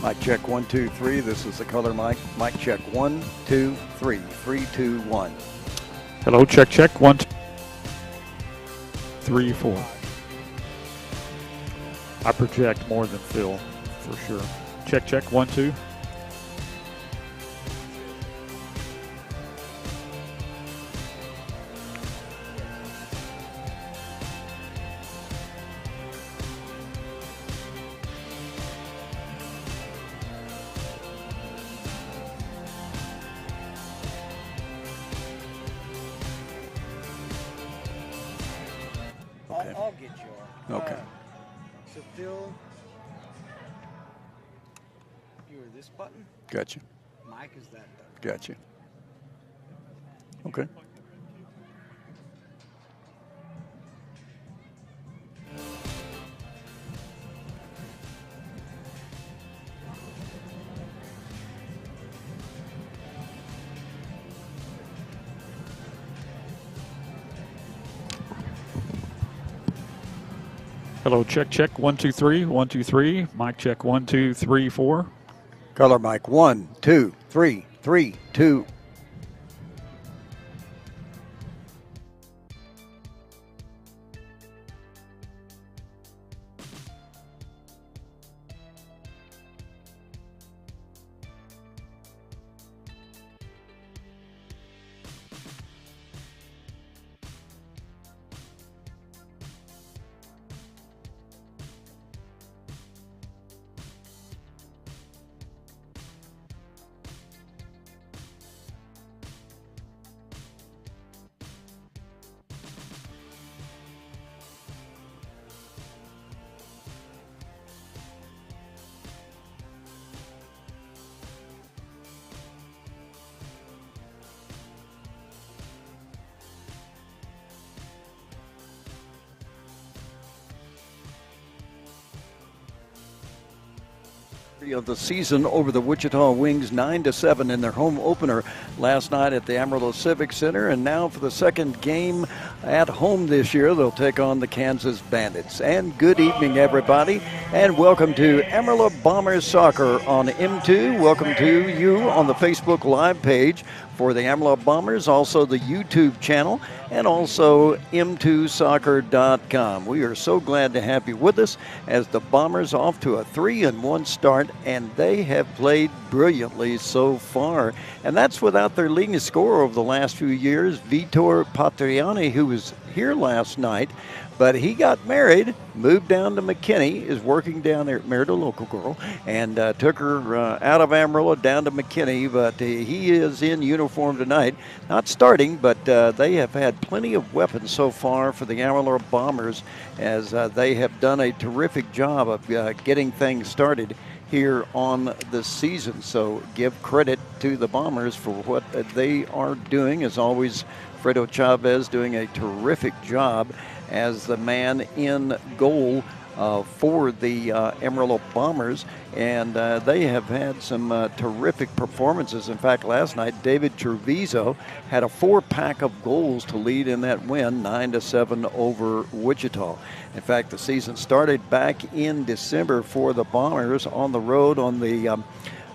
Mic check 1, 2, 3. This is the color mic. Mic check 1, 2, 3. 3, 2, 1. Hello, check, check. 1, 2, 3, 4. I project more than Phil, for sure. Check, check. 1, 2. Okay. I'll get you. Okay. So Phil, you are this button. Gotcha. Mike is that button. Gotcha. Okay. Hello, check, check. 1, 2, 3. 1, 2, 3. Mic check. 1, 2, 3, 4. Color mic 1, 2, 3. 3, 2. Of the season over the Wichita Wings, 9-7 in their home opener last night at the Amarillo Civic Center, and now for the second game at home this year, they'll take on the Kansas Bandits. And good evening, everybody, and welcome to Amarillo Bombers Soccer on M2. Welcome to you on the Facebook Live page for the Amarillo Bombers, also the YouTube channel, and also m2soccer.com. We are so glad to have you with us as the Bombers off to a 3-1 start, and they have played brilliantly so far. And that's without their leading scorer over the last few years, Vitor Patriani, who was here last night. But he got married, moved down to McKinney, is working down there, married a local girl, and took her out of Amarillo down to McKinney. But he is in uniform tonight, not starting, but they have had plenty of weapons so far for the Amarillo Bombers, as they have done a terrific job of getting things started here on the season. So give credit to the Bombers for what they are doing. As always, Fredo Chavez doing a terrific job as the man in goal for the Amarillo Bombers, and they have had some terrific performances. In fact, last night, David Treviso had a 4-pack of goals to lead in that win, 9-7 over Wichita. In fact, the season started back in December for the Bombers on the road on the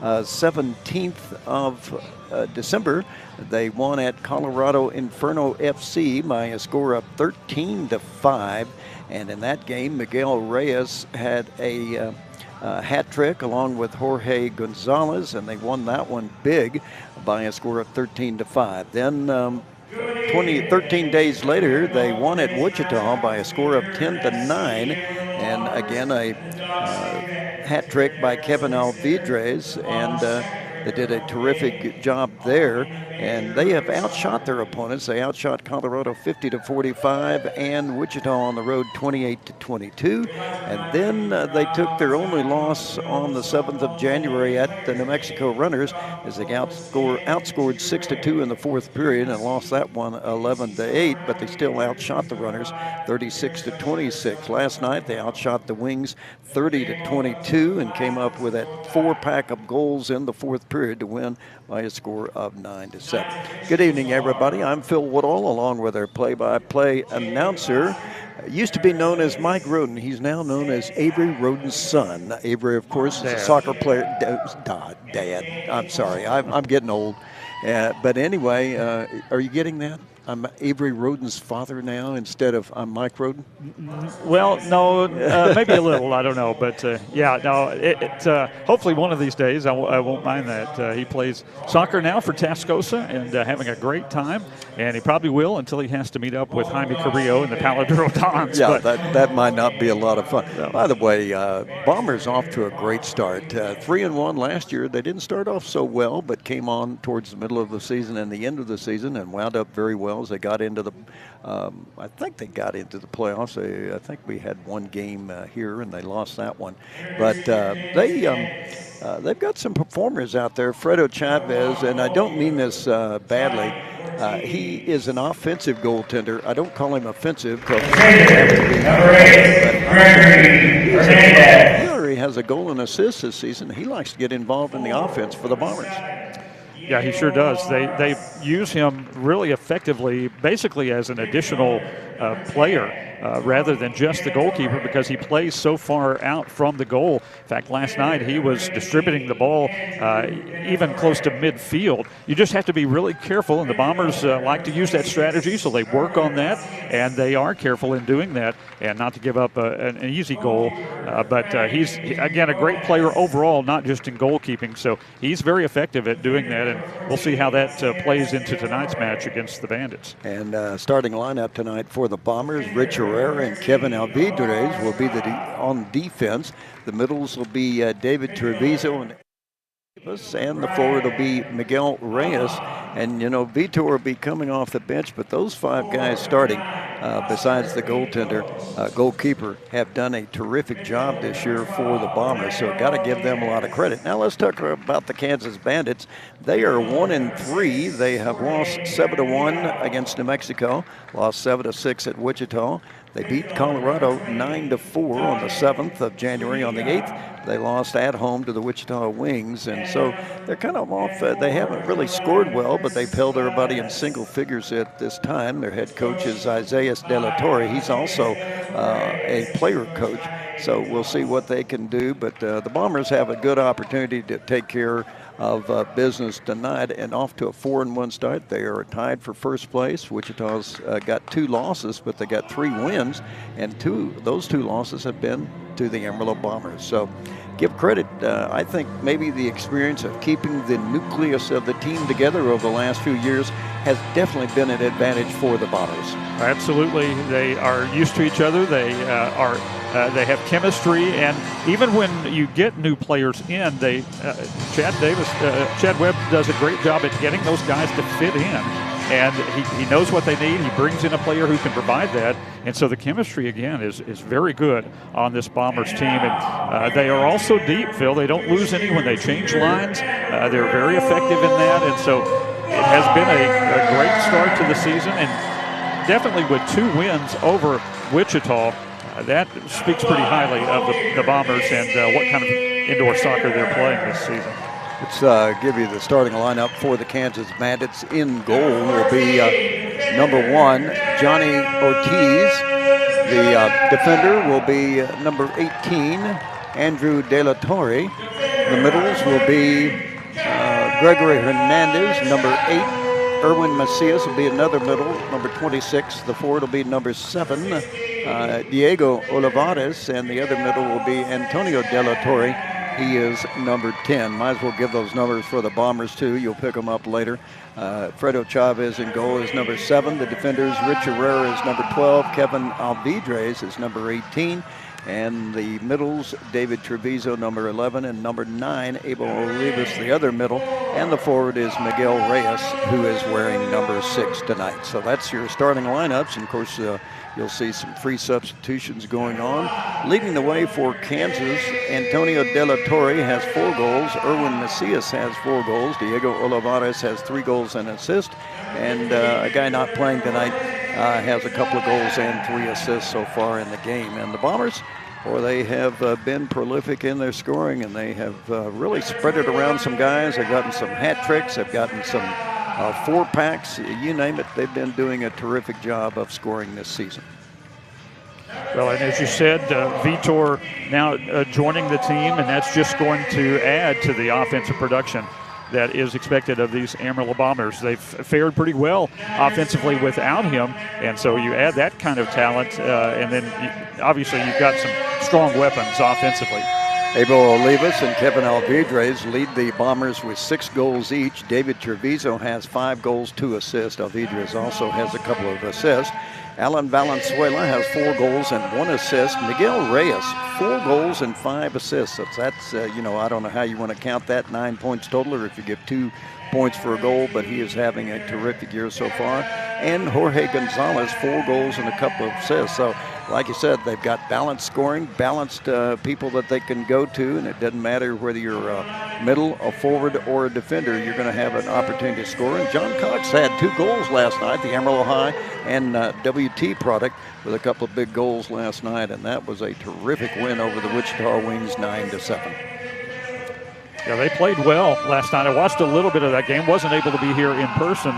17th of December. They won at Colorado Inferno FC by a score of 13-5. And in that game, Miguel Reyes had a hat trick along with Jorge Gonzalez, and they won that one big by a score of 13-5. Then 13 days later, they won at Wichita by a score of 10-9. And again, a hat trick by Kevin Alvidrez, and they did a terrific job there, and they have outshot their opponents. They outshot Colorado 50-45 and Wichita on the road 28-22. And then they took their only loss on the 7th of January at the New Mexico Runners, as they outscored 6-2 in the fourth period and lost that one 11-8, but they still outshot the Runners 36-26. Last night they outshot the Wings 30-22 and came up with that 4-pack of goals in the fourth period to win by a score of 9-7. Good evening, everybody. I'm Phil Woodall, along with our play-by-play announcer, used to be known as Mike Roden. He's now known as Avery Roden's son. Avery, of course, is a soccer player. Dad. I'm sorry. I'm getting old. But anyway, are you getting that? I'm Avery Roden's father now instead of I'm Mike Roden? Well, no, maybe a little. I don't know. But, yeah, no, hopefully one of these days I won't mind that. He plays soccer now for Tascosa and having a great time. And he probably will until he has to meet up with Jaime Carrillo and the Paladuro Dons. Yeah, that might not be a lot of fun. No. By the way, Bombers off to a great start. 3-1 last year. They didn't start off so well, but came on towards the middle of the season and the end of the season and wound up very well as they got into the I think they got into the playoffs. I think we had one game here and they lost that one. But they've got some performers out there. Fredo Chavez, and I don't mean this badly. He is an offensive goaltender. I don't call him offensive because he already has a goal and assist this season. He likes to get involved in the offense for the Bombers. Yeah, he sure does. They use him really effectively, basically as an additional player rather than just the goalkeeper, because he plays so far out from the goal. In fact, last night he was distributing the ball even close to midfield. You just have to be really careful, and the Bombers like to use that strategy, so they work on that, and they are careful in doing that, and not to give up an easy goal. But he's, again, a great player overall, not just in goalkeeping, so he's very effective at doing that, and we'll see how that plays into tonight's match against the Bandits. And starting lineup tonight for the Bombers, Rich Herrera and Kevin Alvidrez will be on defense. The middles will be David Treviso and the forward will be Miguel Reyes. And, you know, Vitor will be coming off the bench, but those five guys starting, besides the goalkeeper, have done a terrific job this year for the Bombers, so got to give them a lot of credit. Now let's talk about the Kansas Bandits. They are 1-3. They have lost 7-1 against New Mexico, lost 7-6 at Wichita. They beat Colorado 9-4 on the 7th of January. On the 8th, they lost at home to the Wichita Wings, and so they're kind of off. They haven't really scored well, but they've held everybody in single figures at this time. Their head coach is Isaias De La Torre. He's also a player coach, so we'll see what they can do. But the Bombers have a good opportunity to take care of business tonight, and off to a 4-1 start. They are tied for first place. Wichita's got 2 losses, but they got 3 wins, and those 2 losses have been to the Amarillo Bombers. So give credit. I think maybe the experience of keeping the nucleus of the team together over the last few years has definitely been an advantage for the Bombers. Absolutely. They are used to each other. They have chemistry, and even when you get new players in, Chad Webb does a great job at getting those guys to fit in, and he knows what they need. He brings in a player who can provide that, and so the chemistry, again, is very good on this Bombers team. And they are also deep, Phil. They don't lose any when they change lines. They're very effective in that, and so it has been a great start to the season, and definitely with 2 wins over Wichita, that speaks pretty highly of the Bombers and what kind of indoor soccer they're playing this season. Let's give you the starting lineup for the Kansas Bandits. In goal will be number 1, Johnny Ortiz. The defender will be number 18, Andrew De La Torre. The middles will be Gregory Hernandez, number 8. Erwin Macias will be another middle, number 26. The forward will be number 7, Diego Olivares, and the other middle will be Antonio De La Torre. He is number 10. Might as well give those numbers for the Bombers, too. You'll pick them up later. Fredo Chavez in goal is number 7. The defenders, Rich Herrera is number 12. Kevin Alvidrez is number 18. And the middles, David Treviso, number 11, and number 9, Abel Olivas, the other middle. And the forward is Miguel Reyes, who is wearing number 6 tonight. So that's your starting lineups. And, of course, you'll see some free substitutions going on. Leading the way for Kansas, Antonio De La Torre has 4 goals. Erwin Macias has 4 goals. Diego Olivares has 3 goals and an assist. And a guy not playing tonight has a couple of goals and 3 assists so far in the game. And the Bombers, they have been prolific in their scoring, and they have really spread it around some guys. They've gotten some hat tricks. They've gotten some 4-packs. You name it, they've been doing a terrific job of scoring this season. Well, and as you said, Vitor now joining the team, and that's just going to add to the offensive production that is expected of these Amarillo Bombers. They've fared pretty well offensively without him, and so you add that kind of talent, and then obviously you've got some strong weapons offensively. Abel Olivas and Kevin Alvidrez lead the Bombers with 6 goals each. David Treviso has 5 goals, 2 assists. Alvidrez also has a couple of assists. Alan Valenzuela has 4 goals and 1 assist. Miguel Reyes, 4 goals and 5 assists. So that's, I don't know how you want to count that, 9 points total, or if you give 2 points for a goal, but he is having a terrific year so far. And Jorge Gonzalez, 4 goals and a couple of assists. So, like you said, they've got balanced scoring, balanced people that they can go to, and it doesn't matter whether you're a middle, a forward, or a defender, you're going to have an opportunity to score. And John Cox had 2 goals last night, the Amarillo High and WT product, with a couple of big goals last night, and that was a terrific win over the Wichita Wings, 9-7. Yeah, they played well last night. I watched a little bit of that game. Wasn't able to be here in person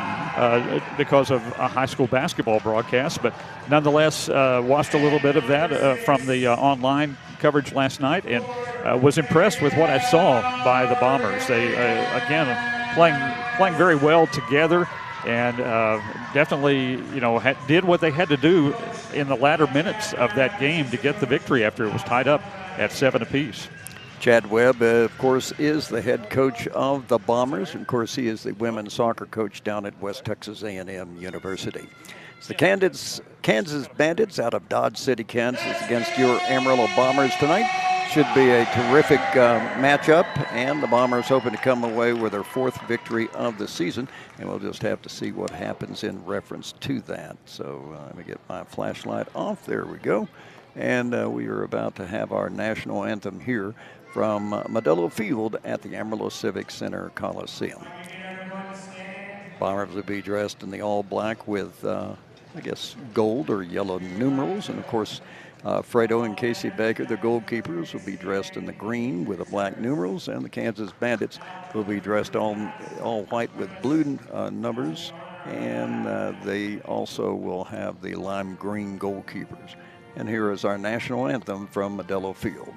because of a high school basketball broadcast, but nonetheless watched a little bit of that from the online coverage last night, and was impressed with what I saw by the Bombers. They, again, playing very well together, and definitely, did what they had to do in the latter minutes of that game to get the victory after it was tied up at 7 apiece. Chad Webb, of course, is the head coach of the Bombers. Of course, he is the women's soccer coach down at West Texas A&M University. It's the Kansas Bandits out of Dodge City, Kansas, against your Amarillo Bombers tonight. Should be a terrific matchup, and the Bombers hoping to come away with their 4th victory of the season, and we'll just have to see what happens in reference to that. So let me get my flashlight off. There we go. And we are about to have our national anthem here from Modelo Field at the Amarillo Civic Center Coliseum. Bombers will be dressed in the all black with, gold or yellow numerals. And, of course, Fredo and Casey Baker, the goalkeepers, will be dressed in the green with the black numerals. And the Kansas Bandits will be dressed all white with blue numbers. And they also will have the lime green goalkeepers. And here is our national anthem from Modelo Field.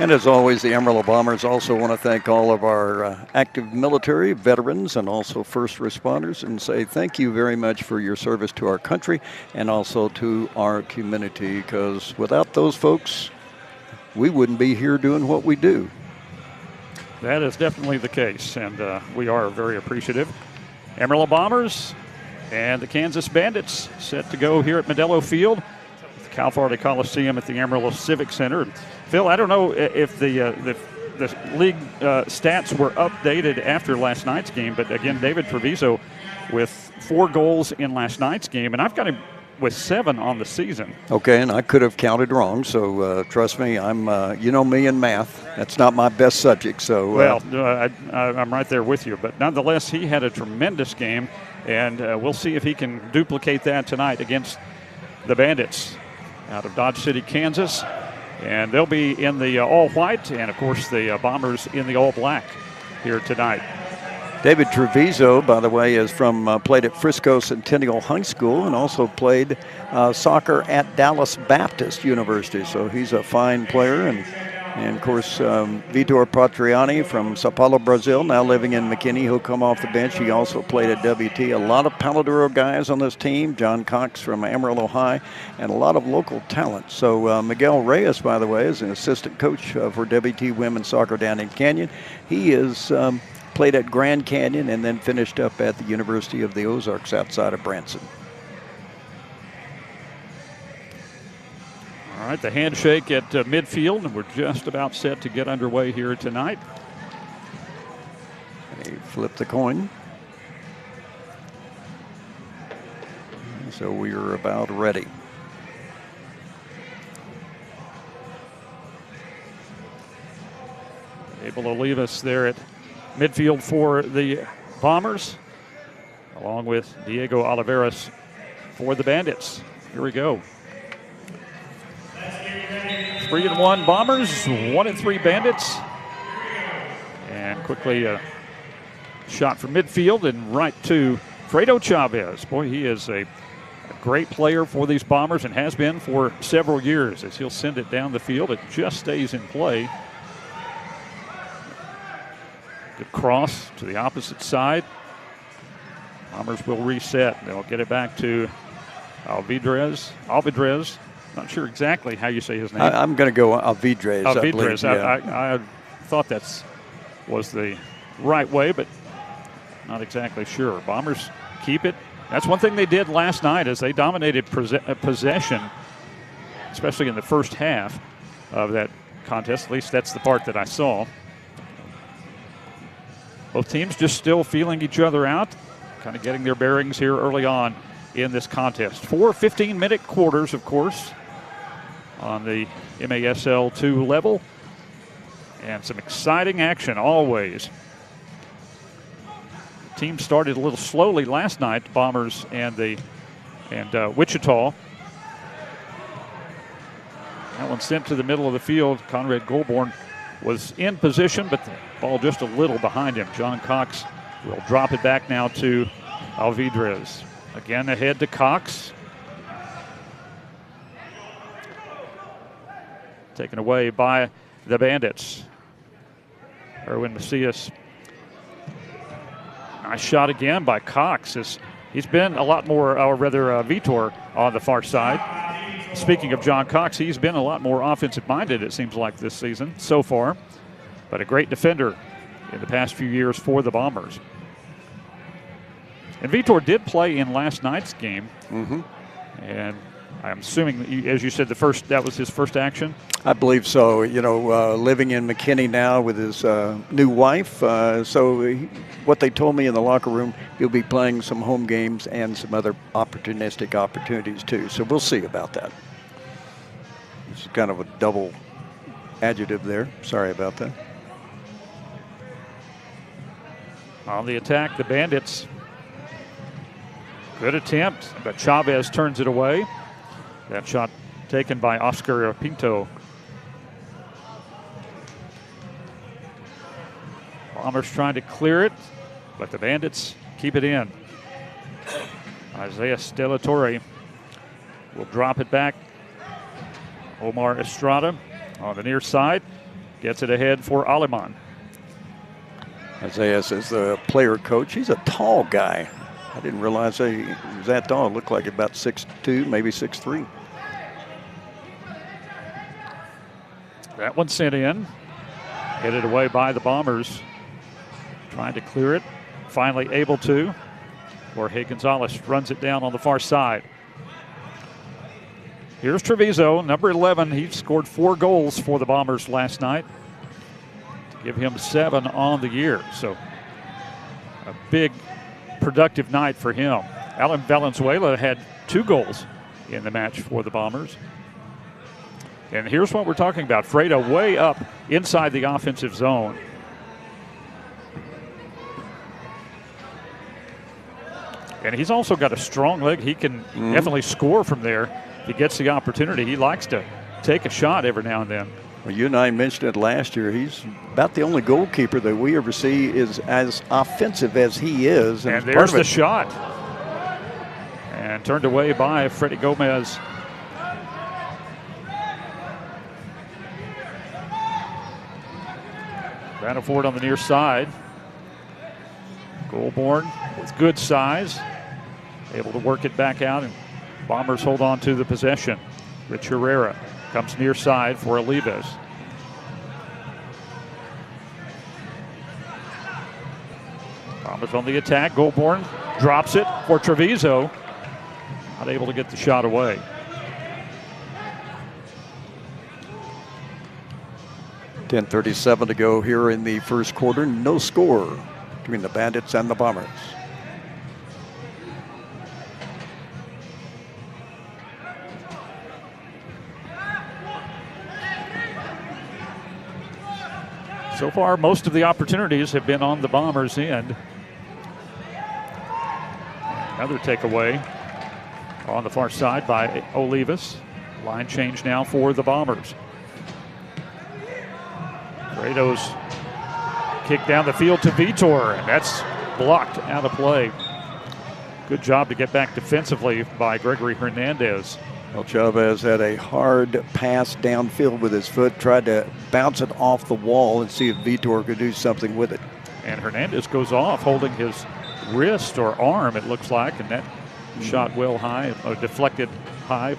And as always, the Amarillo Bombers also want to thank all of our active military, veterans, and also first responders, and say thank you very much for your service to our country and also to our community, because without those folks, we wouldn't be here doing what we do. That is definitely the case, and we are very appreciative. Amarillo Bombers and the Kansas Bandits set to go here at Modelo Field, Cal Farley Coliseum at the Amarillo Civic Center. Phil, I don't know if the league stats were updated after last night's game, but again, David Treviso with 4 goals in last night's game, and I've got him with 7 on the season. Okay, and I could have counted wrong, so trust me, I'm me in math. That's not my best subject. So I'm right there with you, but nonetheless, he had a tremendous game, and we'll see if he can duplicate that tonight against the Bandits out of Dodge City, Kansas. And they'll be in the all-white, and, of course, the Bombers in the all-black here tonight. David Treviso, by the way, is played at Frisco Centennial High School and also played soccer at Dallas Baptist University. So he's a fine player, and And, of course, Vitor Patriani from Sao Paulo, Brazil, now living in McKinney. He'll come off the bench. He also played at WT. A lot of Paladuro guys on this team. John Cox from Amarillo High, and a lot of local talent. So Miguel Reyes, by the way, is an assistant coach for WT women's soccer down in Canyon. He is played at Grand Canyon and then finished up at the University of the Ozarks outside of Branson. All right, the handshake at midfield, and we're just about set to get underway here tonight. They flip the coin. So we are about ready. Able to leave us there at midfield for the Bombers, along with Diego Oliveras for the Bandits. Here we go. 3-1 Bombers, 1-3 Bandits. And quickly a shot from midfield and right to Fredo Chavez. Boy, he is a great player for these Bombers and has been for several years as he'll send it down the field. It just stays in play. Good cross to the opposite side. Bombers will reset. They'll get it back to Alvidrez. Not sure exactly how you say his name. I'm going to go Alvidrez. Alvidrez. Yeah. I thought that was the right way, but not exactly sure. Bombers keep it. That's one thing they did last night is they dominated possession, especially in the first half of that contest. At least that's the part that I saw. Both teams just still feeling each other out, kind of getting their bearings here early on in this contest. 4 15-minute quarters, of course, on the MASL 2 level. And some exciting action always. The team started a little slowly last night, Bombers and Wichita. That one sent to the middle of the field. Conrad Goulbourne was in position, but the ball just a little behind him. John Cox will drop it back now to Alvidrez. Again ahead to Cox. Taken away by the Bandits. Erwin Macias. Nice shot again by Cox. He's been a lot more, or rather Vitor on the far side. Speaking of John Cox, he's been a lot more offensive-minded, it seems like, this season so far. But a great defender in the past few years for the Bombers. And Vitor did play in last night's game. Mm-hmm. And I'm assuming, as you said, that was his first action? I believe so. You know, living in McKinney now with his new wife. What they told me in the locker room, he'll be playing some home games and some other opportunistic opportunities too. So we'll see about that. It's kind of a double adjective there. Sorry about that. On the attack, the Bandits. Good attempt, but Chavez turns it away. That shot taken by Oscar Pinto. Bombers trying to clear it, but the Bandits keep it in. Isaiah Stellatorre will drop it back. Omar Estrada on the near side gets it ahead for Aleman. Isaiah is the player coach. He's a tall guy. I didn't realize he was that tall. It looked like about 6'2", maybe 6'3". That one sent in. Headed away by the Bombers. Trying to clear it. Finally able to. Jorge Gonzalez runs it down on the far side. Here's Treviso, number 11. He scored 4 goals for the Bombers last night to give him 7 on the year. So a big productive night for him. Alan Valenzuela had 2 goals in the match for the Bombers. And here's what we're talking about. Fredo way up inside the offensive zone. And he's also got a strong leg. He can definitely score from there if he gets the opportunity. He likes to take a shot every now and then. Well, you and I mentioned it last year. He's about the only goalkeeper that we ever see is as offensive as he is. And there's the shot. And turned away by Freddie Gomez. Battle for it on the near side. Goulbourne with good size, able to work it back out, and Bombers hold on to the possession. Rich Herrera comes near side for Olivas. Bombers on the attack. Goulbourne drops it for Treviso. Not able to get the shot away. .37 to go here in the first quarter. No score between the Bandits and the Bombers. So far, most of the opportunities have been on the Bombers' end. Another takeaway on the far side by Olivas. Line change now for the Bombers. Fredo's kick down the field to Vitor, and that's blocked out of play. Good job to get back defensively by Gregory Hernandez. Well, Chavez had a hard pass downfield with his foot, tried to bounce it off the wall and see if Vitor could do something with it. And Hernandez goes off holding his wrist or arm, it looks like, and that shot well high, or deflected high.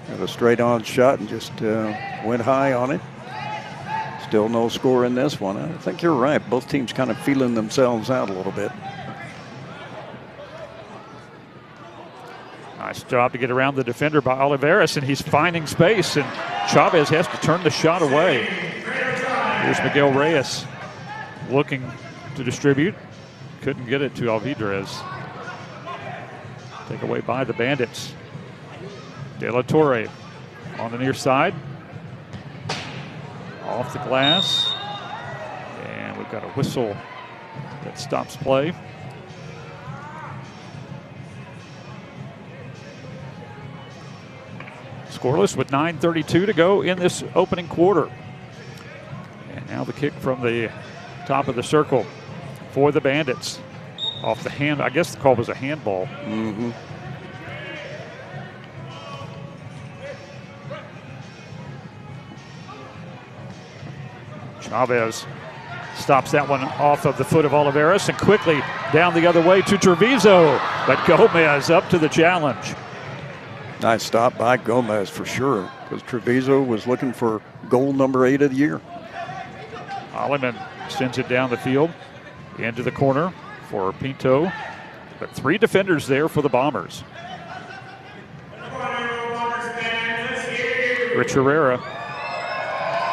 Got a straight on shot and just went high on it. Still no score in this one. I think you're right. Both teams kind of feeling themselves out a little bit. Nice job to get around the defender by Oliveras, and he's finding space, and Chavez has to turn the shot away. Here's Miguel Reyes looking to distribute. Couldn't get it to Alvidrez. Take away by the Bandits. De La Torre on the near side. Off the glass. And we've got a whistle that stops play. Scoreless with 9:32 to go in this opening quarter. And now the kick from the top of the circle for the Bandits. Off the hand, I guess the call was a handball. Mm-hmm. Chavez stops that one off of the foot of Oliveras and quickly down the other way to Treviso. But Gomez up to the challenge. Nice stop by Gomez for sure, because Treviso was looking for goal number 8 of the year. Holliman sends it down the field into the corner for Pinto. But 3 defenders there for the Bombers. Rich Herrera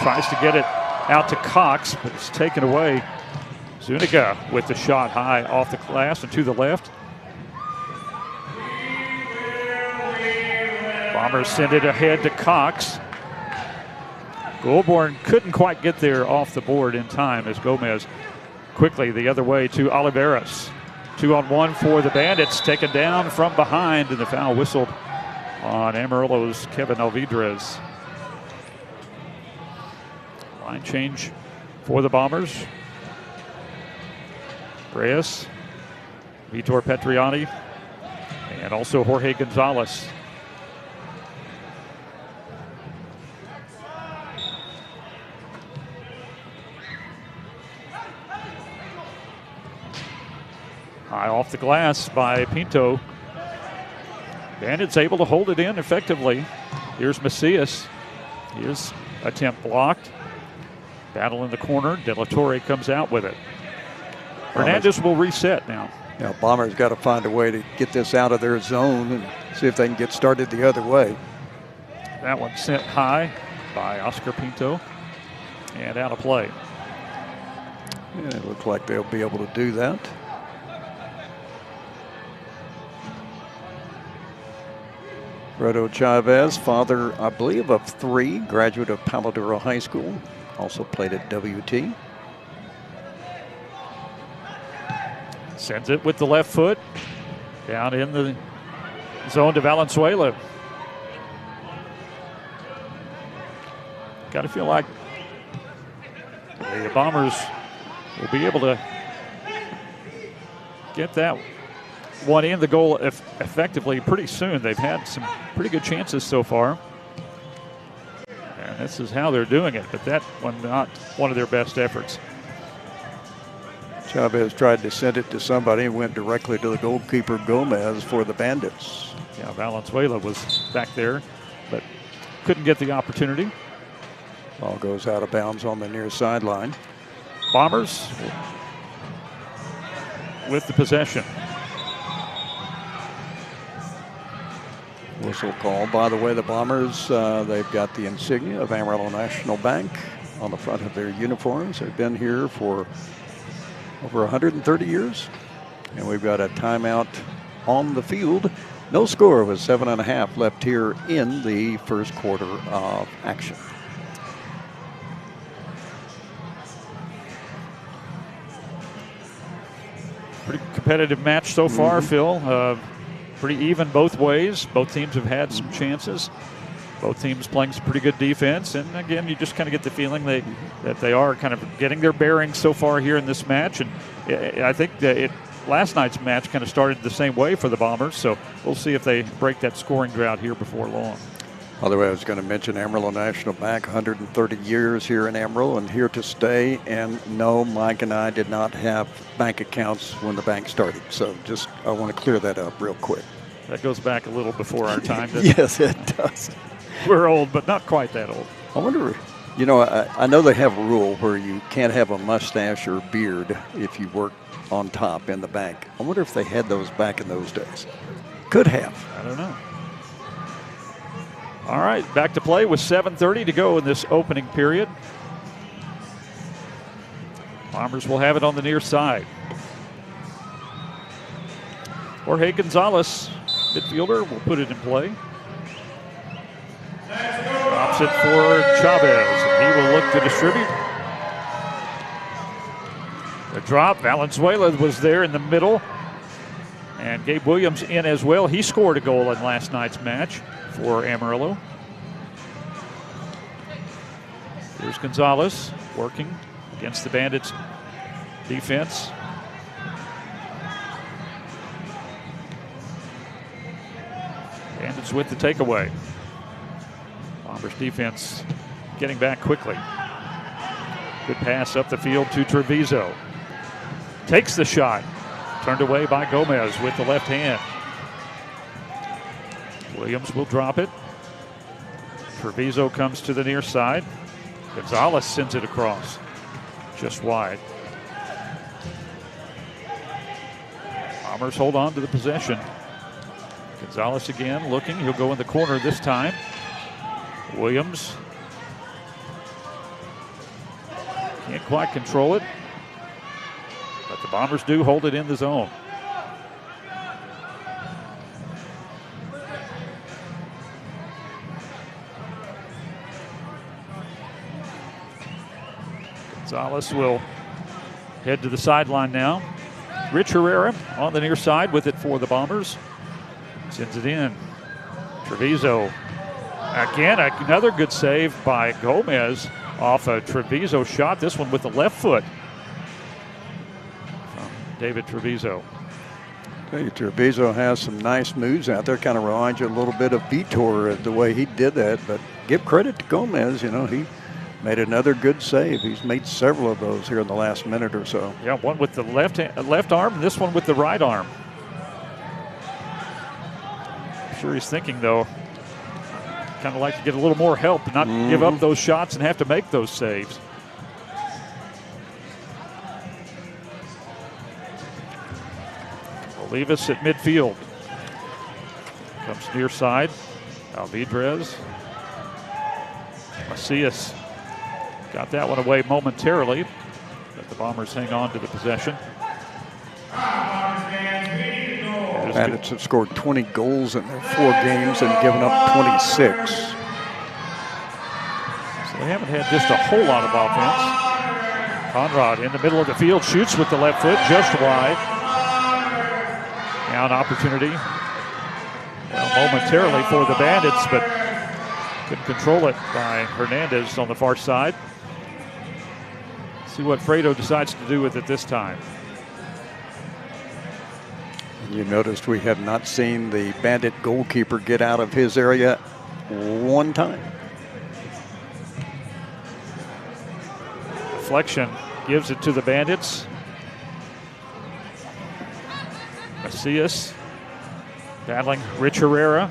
tries to get it out to Cox, but it's taken away. Zuniga with the shot high off the glass and to the left. Bombers send it ahead to Cox. Goulbourne couldn't quite get there off the board in time as Gomez quickly the other way to Oliveras. 2-on-1 for the Bandits, taken down from behind, and the foul whistled on Amarillo's Kevin Alvidrez. Line change for the Bombers. Reyes, Vitor Petriani, and also Jorge Gonzalez. High off the glass by Pinto. Bandits able to hold it in effectively. Here's Macias. His attempt blocked. Battle in the corner. De La Torre comes out with it. Hernandez will reset now. Yeah, Bombers got to find a way to get this out of their zone and see if they can get started the other way. That one sent high by Oscar Pinto and out of play. Yeah, it looks like they'll be able to do that. Fredo Chavez, father, I believe, of 3, graduate of Palo Duro High School, also played at WT. Sends it with the left foot down in the zone to Valenzuela. Got to feel like the Bombers will be able to get that one in the goal effectively pretty soon. They've had some pretty good chances so far. And This is how they're doing it, but that one not one of their best efforts. Chavez tried to send it to somebody and went directly to the goalkeeper Gomez for the Bandits. Yeah, Valenzuela was back there, but couldn't get the opportunity. Ball goes out of bounds on the near sideline. Bombers with the possession. Whistle call. By the way, the Bombers, they've got the insignia of Amarillo National Bank on the front of their uniforms. They've been here for over 130 years. And we've got a timeout on the field. No score with 7.5 left here in the first quarter of action. Pretty competitive match so far, Phil. Pretty even both ways. Both teams have had some chances. Both teams playing some pretty good defense. And again, you just kind of get the feeling that they are kind of getting their bearings so far here in this match. And I think that last night's match kind of started the same way for the Bombers. So we'll see if they break that scoring drought here before long. By the way, I was going to mention Amarillo National Bank, 130 years here in Amarillo and here to stay. And no, Mike and I did not have bank accounts when the bank started. So just, I want to clear that up real quick. That goes back a little before our time. Yes, it does. We're old, but not quite that old. I wonder, you know, I know they have a rule where you can't have a mustache or beard if you work on top in the bank. I wonder if they had those back in those days. Could have. I don't know. All right, back to play with 7:30 to go in this opening period. Bombers will have it on the near side. Jorge Gonzalez, midfielder, will put it in play. Drops it for Chavez, and he will look to distribute. The drop, Valenzuela was there in the middle. And Gabe Williams in as well. He scored a goal in last night's match for Amarillo. Here's Gonzalez working against the Bandits defense. Bandits with the takeaway. Bombers defense getting back quickly. Good pass up the field to Treviso. Takes the shot. Turned away by Gomez with the left hand. Williams will drop it. Treviso comes to the near side. Gonzalez sends it across. Just wide. Bombers hold on to the possession. Gonzalez again looking. He'll go in the corner this time. Williams can't quite control it. But the Bombers do hold it in the zone. Gonzalez will head to the sideline now. Rich Herrera on the near side with it for the Bombers. Sends it in. Treviso. Again, another good save by Gomez off a Treviso shot. This one with the left foot. David Treviso. Okay, Treviso has some nice moves out there. Kind of reminds you a little bit of Vitor, the way he did that. But give credit to Gomez. You know, he made another good save. He's made several of those here in the last minute or so. Yeah, one with the left arm, and this one with the right arm. I'm sure he's thinking, though, kind of like to get a little more help and not give up those shots and have to make those saves. Olivas at midfield. Comes near side. Alvidrez. Macias got that one away momentarily, but the Bombers hang on to the possession. Bandits have scored 20 goals in their 4 games and given up 26. So they haven't had just a whole lot of offense. Conrad in the middle of the field, shoots with the left foot, just wide. Now an opportunity, well, momentarily for the Bandits, but couldn't control it by Hernandez on the far side. See what Fredo decides to do with it this time. You noticed we have not seen the Bandit goalkeeper get out of his area one time. deflection gives it to the Bandits. Macias battling Rich Herrera.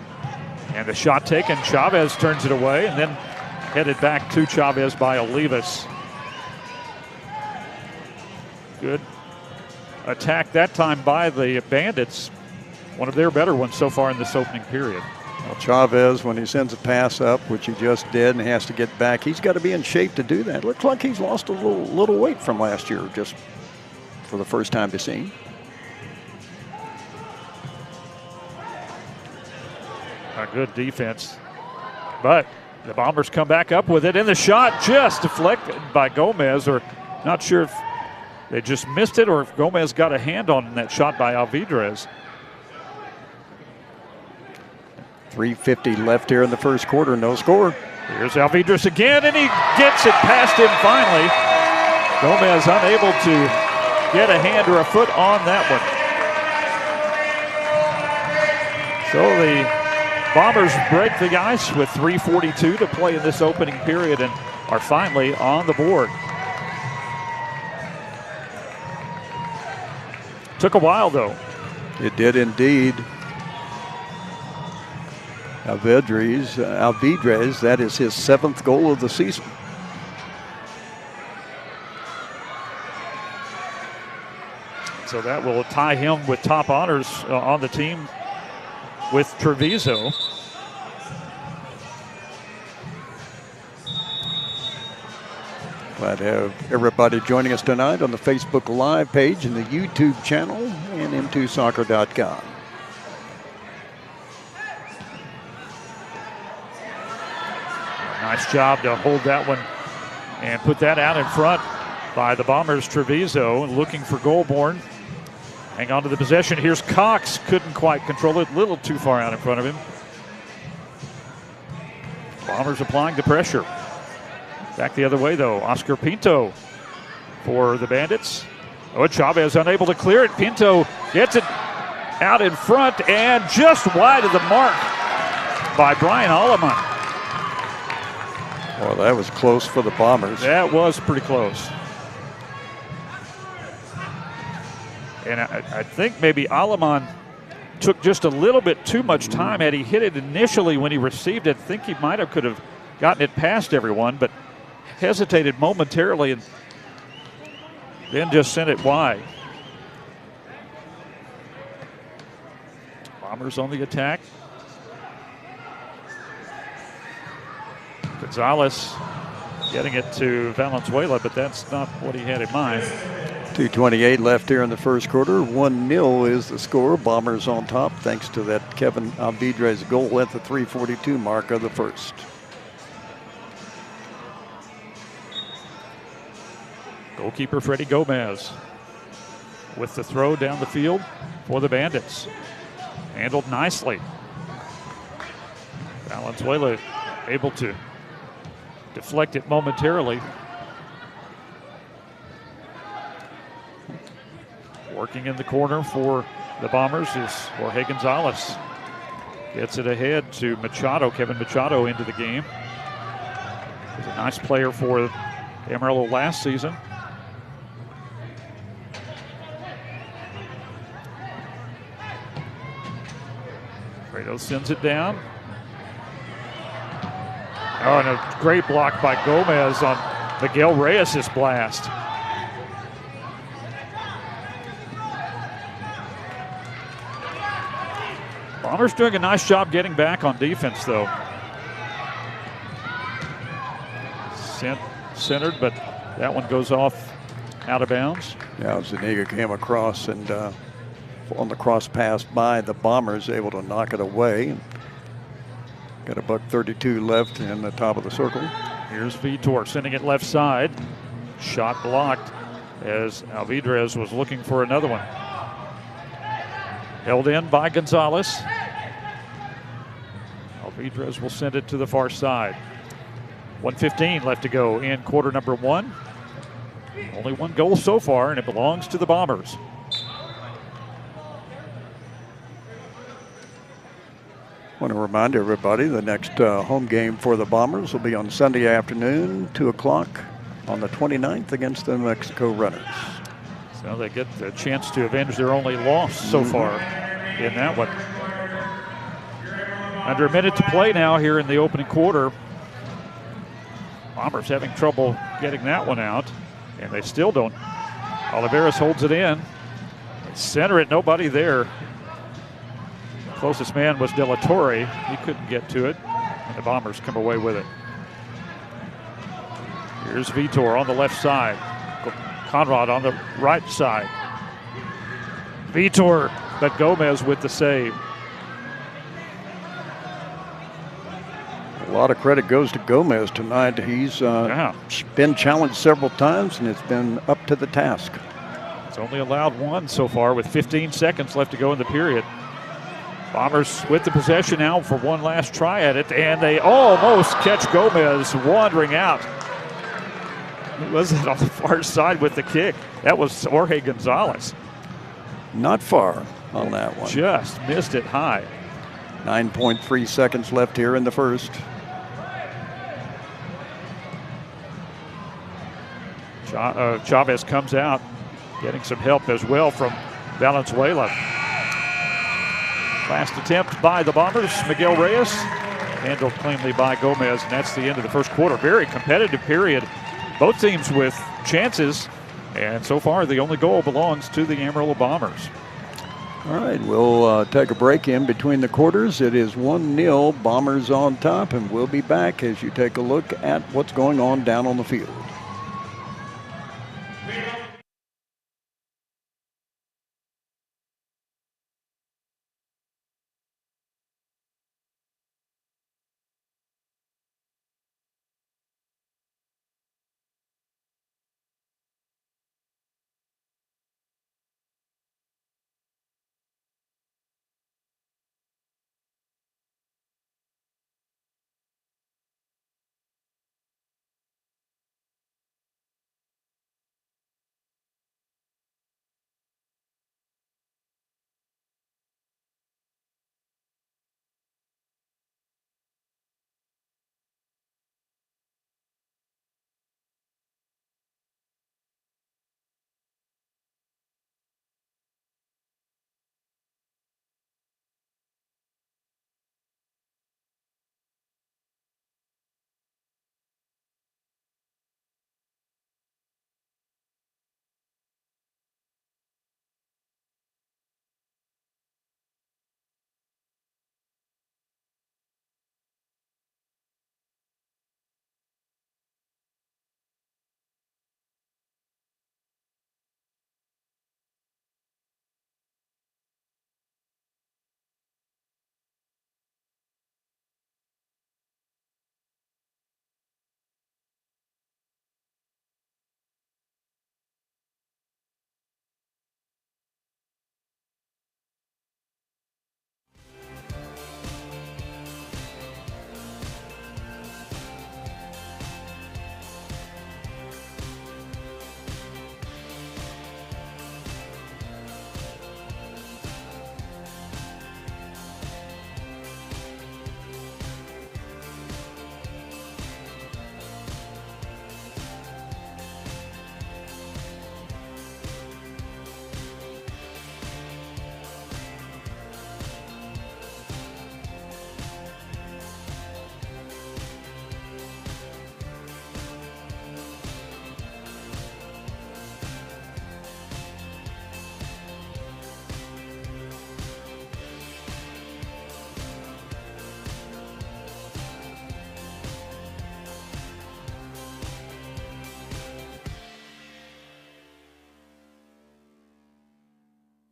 And the shot taken. Chavez turns it away and then headed back to Chavez by Olivas. Good attack that time by the Bandits. One of their better ones so far in this opening period. Well, Chavez, when he sends a pass up, which he just did, and has to get back, he's got to be in shape to do that. Looks like he's lost a little weight from last year, just for the first time to see. A good defense, but the Bombers come back up with it, and the shot just deflected by Gomez, or not sure if they just missed it or if Gomez got a hand on that shot by Alvidrez. 3:50 left here in the first quarter, no score. Here's Alvidrez again, and he gets it past him finally. Gomez unable to get a hand or a foot on that one. So the Bombers break the ice with 3:42 to play in this opening period and are finally on the board. Took a while, though. It did indeed. Alvidrez, that is his 7th goal of the season. So that will tie him with top honors on the team with Treviso. Glad to have everybody joining us tonight on the Facebook Live page and the YouTube channel and m2soccer.com. Nice job to hold that one and put that out in front by the Bombers. Treviso looking for Goulbourne. Hang on to the possession. Here's Cox. Couldn't quite control it. A little too far out in front of him. Bombers applying the pressure. Back the other way, though. Oscar Pinto for the Bandits. Oh, Chavez unable to clear it. Pinto gets it out in front and just wide of the mark by Brian Alleman. Well, that was close for the Bombers. That was pretty close. And I think maybe Alleman took just a little bit too much time. Had he hit it initially when he received it, I think he might have could have gotten it past everyone, but hesitated momentarily and then just sent it wide. Bombers on the attack. Gonzalez getting it to Valenzuela, but that's not what he had in mind. 2:28 left here in the first quarter. 1-0 is the score. Bombers on top thanks to that Kevin Alvidrez goal at the 3:42 mark of the first. Goalkeeper Freddie Gomez with the throw down the field for the Bandits. Handled nicely. Valenzuela able to deflect it momentarily. Working in the corner for the Bombers is Jorge Gonzalez. Gets it ahead to Machado, Kevin Machado into the game. He's a nice player for Amarillo last season. Fredo sends it down. Oh, and a great block by Gomez on Miguel Reyes' blast. Bombers doing a nice job getting back on defense, though. Centered, but that one goes off out of bounds. Yeah, Zuniga came across and on the cross pass by the Bombers, able to knock it away. Got a $1:32 left in the top of the circle. Here's Vitor sending it left side. Shot blocked as Alvidrez was looking for another one. Held in by Gonzalez. Alvidrez will send it to the far side. 1:15 left to go in quarter number one. Only one goal so far, and it belongs to the Bombers. I want to remind everybody the next home game for the Bombers will be on Sunday afternoon, 2 o'clock, on the 29th against the New Mexico Runners. So they get the chance to avenge their only loss so far in that one. Under a minute to play now here in the opening quarter. Bombers having trouble getting that one out, and they still don't. Oliveras holds it in. They center it, nobody there. The closest man was De La Torre. He couldn't get to it, and the Bombers come away with it. Here's Vitor on the left side. Conrad on the right side. Vitor, but Gomez with the save. A lot of credit goes to Gomez tonight. He's been challenged several times, and it's been up to the task. It's only allowed one so far with 15 seconds left to go in the period. Bombers with the possession now for one last try at it, and they almost catch Gomez wandering out. Who was it on the far side with the kick? That was Jorge Gonzalez. Not far on that one. Just missed it high. 9.3 seconds left here in the first. Chavez comes out, getting some help as well from Valenzuela. Last attempt by the Bombers. Miguel Reyes handled cleanly by Gomez, and that's the end of the first quarter. Very competitive period. Both teams with chances, and so far the only goal belongs to the Amarillo Bombers. All right, we'll take a break in between the quarters. It is 1-0, Bombers on top, and we'll be back as you take a look at what's going on down on the field.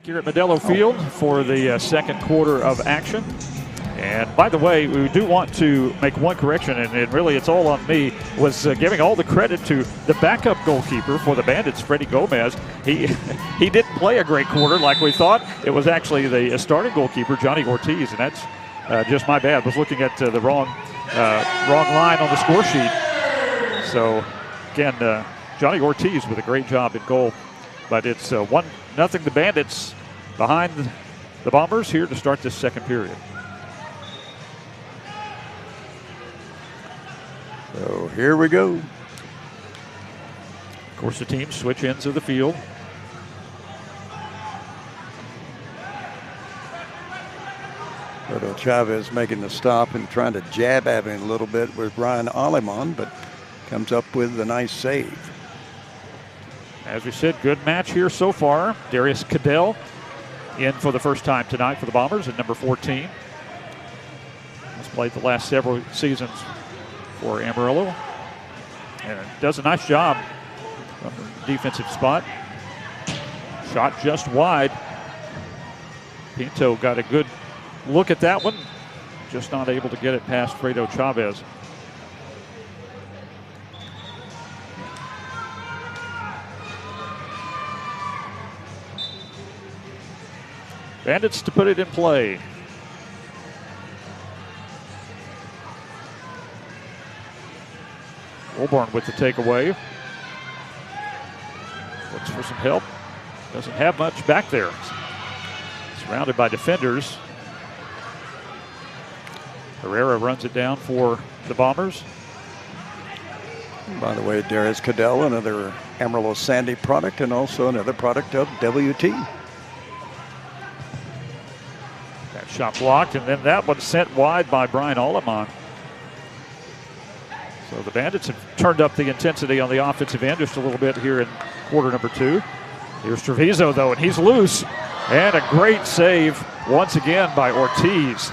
Here at Modelo Field for the second quarter of action. And by the way, we do want to make one correction, and really it's all on me, was giving all the credit to the backup goalkeeper for the Bandits, Freddie Gomez. He didn't play a great quarter like we thought. It was actually the starting goalkeeper, Johnny Ortiz, and that's just my bad. I was looking at the wrong line on the score sheet. So, again, Johnny Ortiz with a great job at goal. But it's 1-0 the Bandits behind the Bombers here to start this second period. So here we go. course, the teams switch ends of the field. Fredo Chavez making the stop and trying to jab at him a little bit with Brian Aleman, but comes up with a nice save. As we said, good match here so far. Darius Cadell in for the first time tonight for the Bombers at number 14. He's played the last several seasons for Amarillo and does a nice job from the defensive spot. Shot just wide. Pinto got a good look at that one, just not able to get it past Fredo Chavez. Bandits to put it in play. Wilborn with the takeaway. Looks for some help. Doesn't have much back there. Surrounded by defenders. Herrera runs it down for the Bombers. By the way, Darius Cadell, another Amarillo Sandy product and also another product of WT. That shot blocked, and then that one sent wide by Brian Aleman. So the Bandits have turned up the intensity on the offensive end just a little bit here in quarter number 2. Here's Treviso, though, and he's loose. And a great save once again by Ortiz.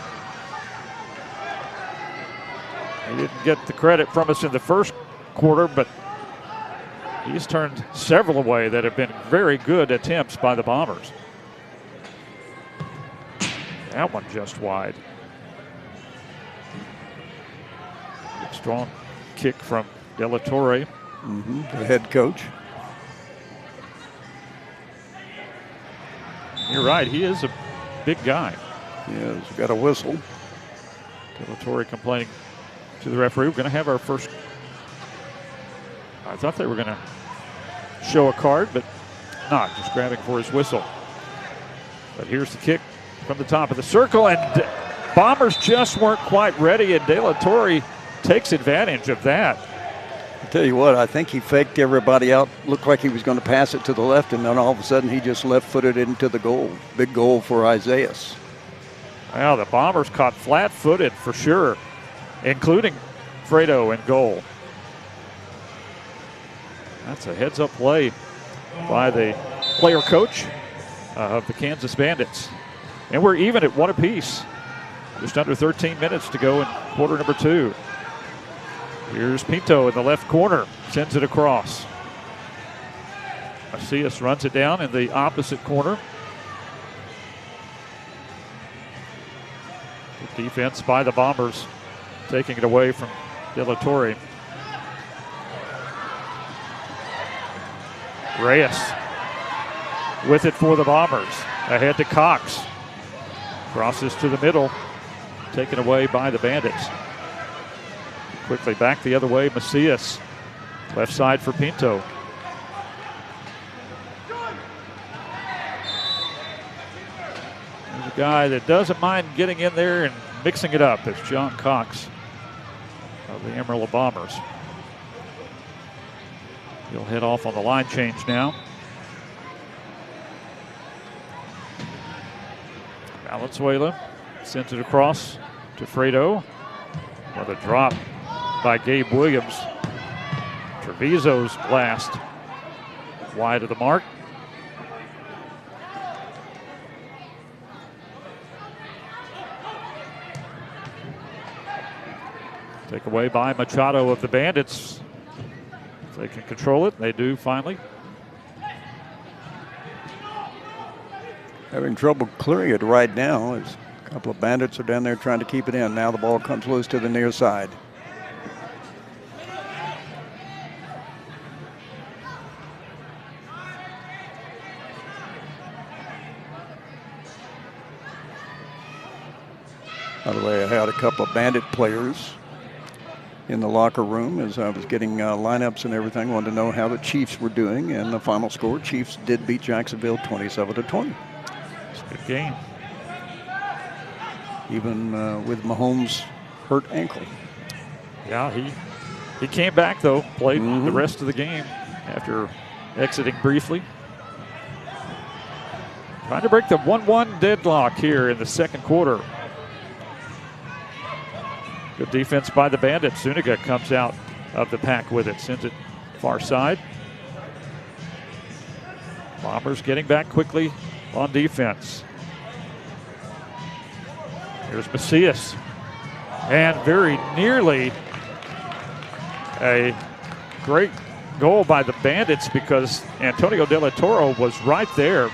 He didn't get the credit from us in the first quarter, but he's turned several away that have been very good attempts by the Bombers. That one just wide. Strong kick from De La Torre. The head coach. You're right, he is a big guy. Yeah, he's got a whistle. De La Torre complaining to the referee. We're going to have our first. I thought they were going to show a card, but not. Just grabbing for his whistle. But here's the kick from the top of the circle, and Bombers just weren't quite ready, and De La Torre takes advantage of that. I'll tell you what, I think he faked everybody out. Looked like he was going to pass it to the left, and then all of a sudden he just left-footed it into the goal. Big goal for Isaias. Well, the Bombers caught flat-footed for sure, including Fredo in goal. That's a heads-up play by the player coach of the Kansas Bandits. And we're even at 1 apiece. Just under 13 minutes to go in quarter number 2. Here's Pinto in the left corner, sends it across. Macias runs it down in the opposite corner. Good defense by the Bombers, taking it away from De La Torre. Reyes with it for the Bombers. Ahead to Cox. Crosses to the middle, taken away by the Bandits. Quickly back the other way, Macias. Left side for Pinto. There's a guy that doesn't mind getting in there and mixing it up. It's John Cox of the Amarillo Bombers. He'll head off on the line change now. Valenzuela sends it across to Fredo. Another drop by Gabe Williams. Treviso's blast wide of the mark. Take away by Machado of the Bandits. If they can control it, they do finally. Having trouble clearing it right now as a couple of Bandits are down there trying to keep it in. Now the ball comes loose to the near side. By the way, I had a couple of Bandit players in the locker room as I was getting lineups and everything. Wanted to know how the Chiefs were doing, and the final score, Chiefs did beat Jacksonville 27-20. It's a good game. Even with Mahomes' hurt ankle. Yeah, he came back though, played the rest of the game. after exiting briefly. Trying to break the 1-1 deadlock here in the second quarter. Good defense by the Bandits. Zuniga comes out of the pack with it, sends it far side. Bombers getting back quickly on defense. Here's Macias. And very nearly a great goal by the Bandits because Antonio De La Toro was right there.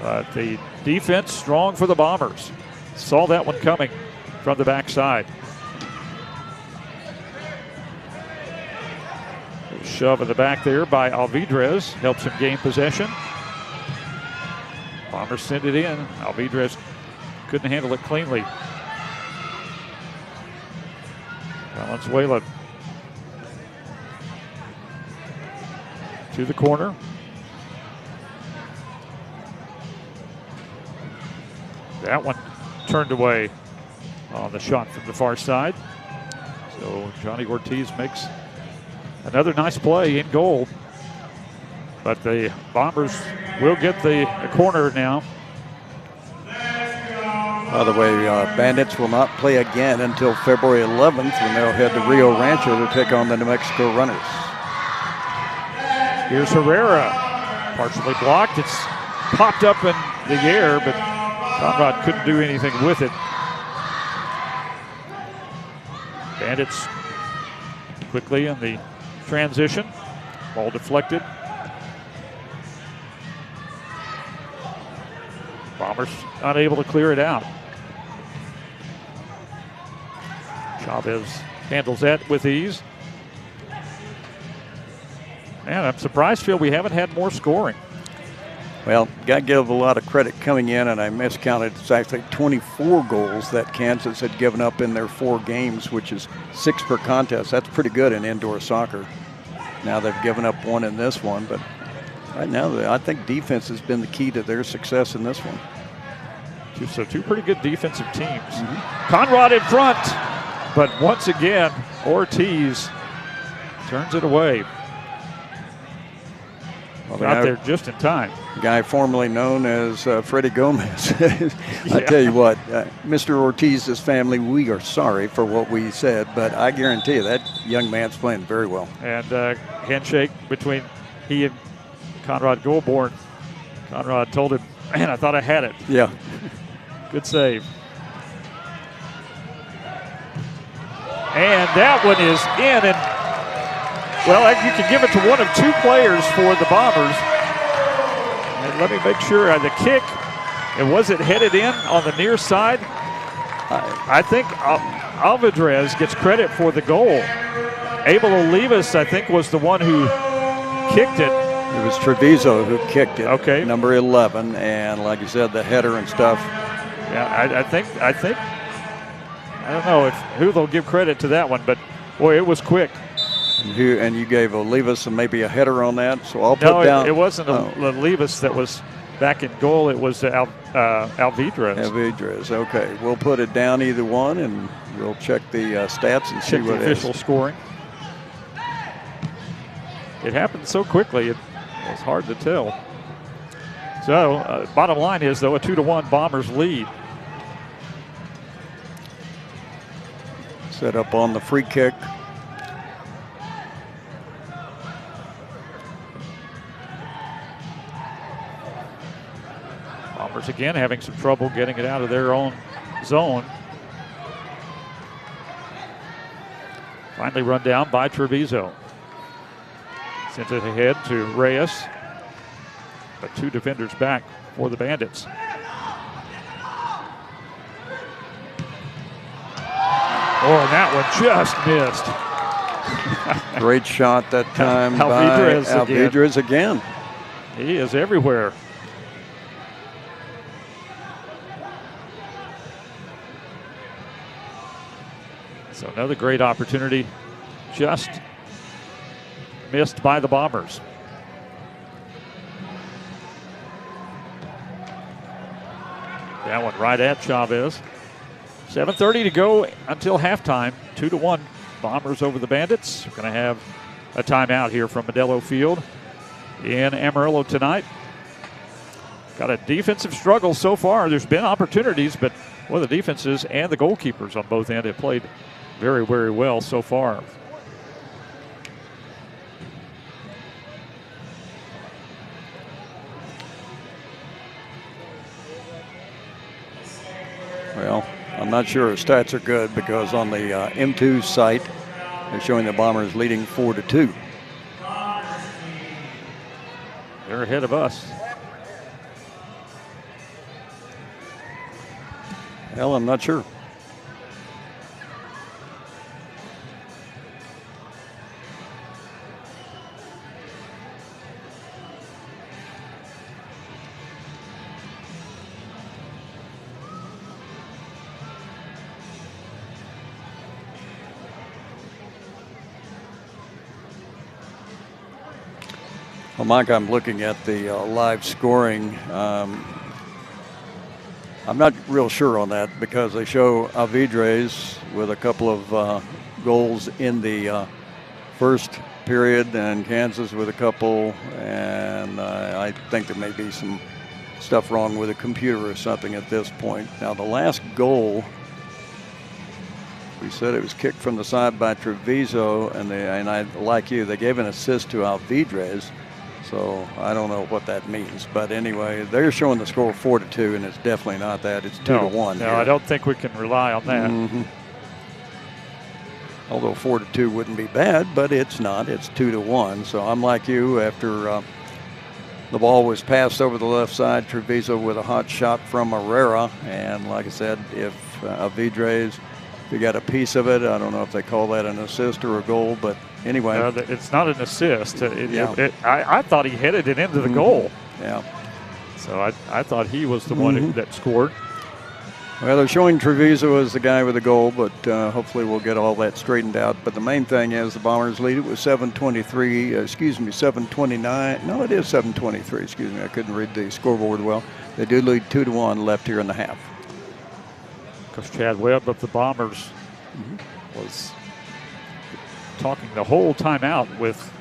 But the defense strong for the Bombers. Saw that one coming from the backside. Shove in the back there by Alvidrez helps him gain possession. Bombers send it in. Alvidrez couldn't handle it cleanly. Valenzuela to the corner. That one turned away on the shot from the far side. So Johnny Ortiz makes another nice play in goal. But the Bombers will get the corner now. By the way, Bandits will not play again until February 11th when they'll head to Rio Rancho to take on the New Mexico Runners. Here's Herrera, partially blocked. It's popped up in the air, but Conrad couldn't do anything with it. Bandits quickly in the transition. Ball deflected. Bombers unable to clear it out. Chavez handles that with ease. Man, I'm surprised, Phil, we haven't had more scoring. Well, got to give a lot of credit coming in, and I miscounted. It's actually 24 goals that Kansas had given up in their 4 games, which is 6 per contest. That's pretty good in indoor soccer. Now they've given up 1 in this one, but right now I think defense has been the key to their success in this one. So 2 pretty good defensive teams. Conrad in front, but once again, Ortiz turns it away. Well, got there just in time. Guy formerly known as Freddie Gomez. I tell you what, Mr. Ortiz's family, we are sorry for what we said, but I guarantee you that young man's playing very well. And handshake between he and Conrad Goldborn. Conrad told him, man, I thought I had it. Yeah. Good save. And that one is in, and well, you can give it to one of 2 players for the Bombers. And let me make sure the kick, was it headed in on the near side? I think Alvidrez gets credit for the goal. Abel Olivas, I think, was the one who kicked it. It was Treviso who kicked it. Okay. Number 11, and like you said, the header and stuff. Yeah, I think I don't know who they'll give credit to that one, but boy, it was quick. And you gave Olivas maybe a header on that, so I'll put down. It wasn't Olivas that was back in goal. It was Alvidrez. Alvidrez, okay. We'll put it down either one, and we'll check the stats and see what it is. Official scoring. It happened so quickly, it was hard to tell. So, bottom line is, though, a 2-1 Bombers lead. Set up on the free kick. Bombers again having some trouble getting it out of their own zone. Finally run down by Treviso. Sends it ahead to Reyes. But 2 defenders back for the Bandits. Oh, and that one just missed. Great shot that time by Alvidrez again. He is everywhere. So another great opportunity just missed by the Bombers. That one right at Chavez. 7:30 to go until halftime. 2-1 Bombers over the Bandits. We're going to have a timeout here from Modelo Field in Amarillo tonight. Got a defensive struggle so far. There's been opportunities, but the defenses and the goalkeepers on both ends have played very, very well so far. Well, I'm not sure his stats are good because on the M2 site, they're showing the Bombers leading 4-2. They're ahead of us. Well, I'm not sure. Well, Mike, I'm looking at the live scoring. I'm not real sure on that because they show Avidres with a couple of goals in the first period and Kansas with a couple. And I think there may be some stuff wrong with the computer or something at this point. Now, the last goal, we said it was kicked from the side by Treviso, and I, like you, they gave an assist to Alvidrez. So I don't know what that means, but anyway, they're showing the score 4-2, and it's definitely not that. It's 2-1. No, I don't think we can rely on that. Mm-hmm. Although 4-2 wouldn't be bad, but it's not. It's 2-1. So I'm like you. After the ball was passed over the left side, Treviso with a hot shot from Herrera, and like I said, if Avidrez, if you got a piece of it, I don't know if they call that an assist or a goal, but anyway. No, it's not an assist. Yeah. I thought he headed it into the goal. Yeah. So I thought he was the one that scored. Well, they're showing Treviso as the guy with the goal, but hopefully we'll get all that straightened out. But the main thing is the Bombers lead it with 7:29. No, it is 7:23. Excuse me. I couldn't read the scoreboard well. They do lead 2-1 left here in the half. Coach Chad Webb of the Bombers was talking the whole time out with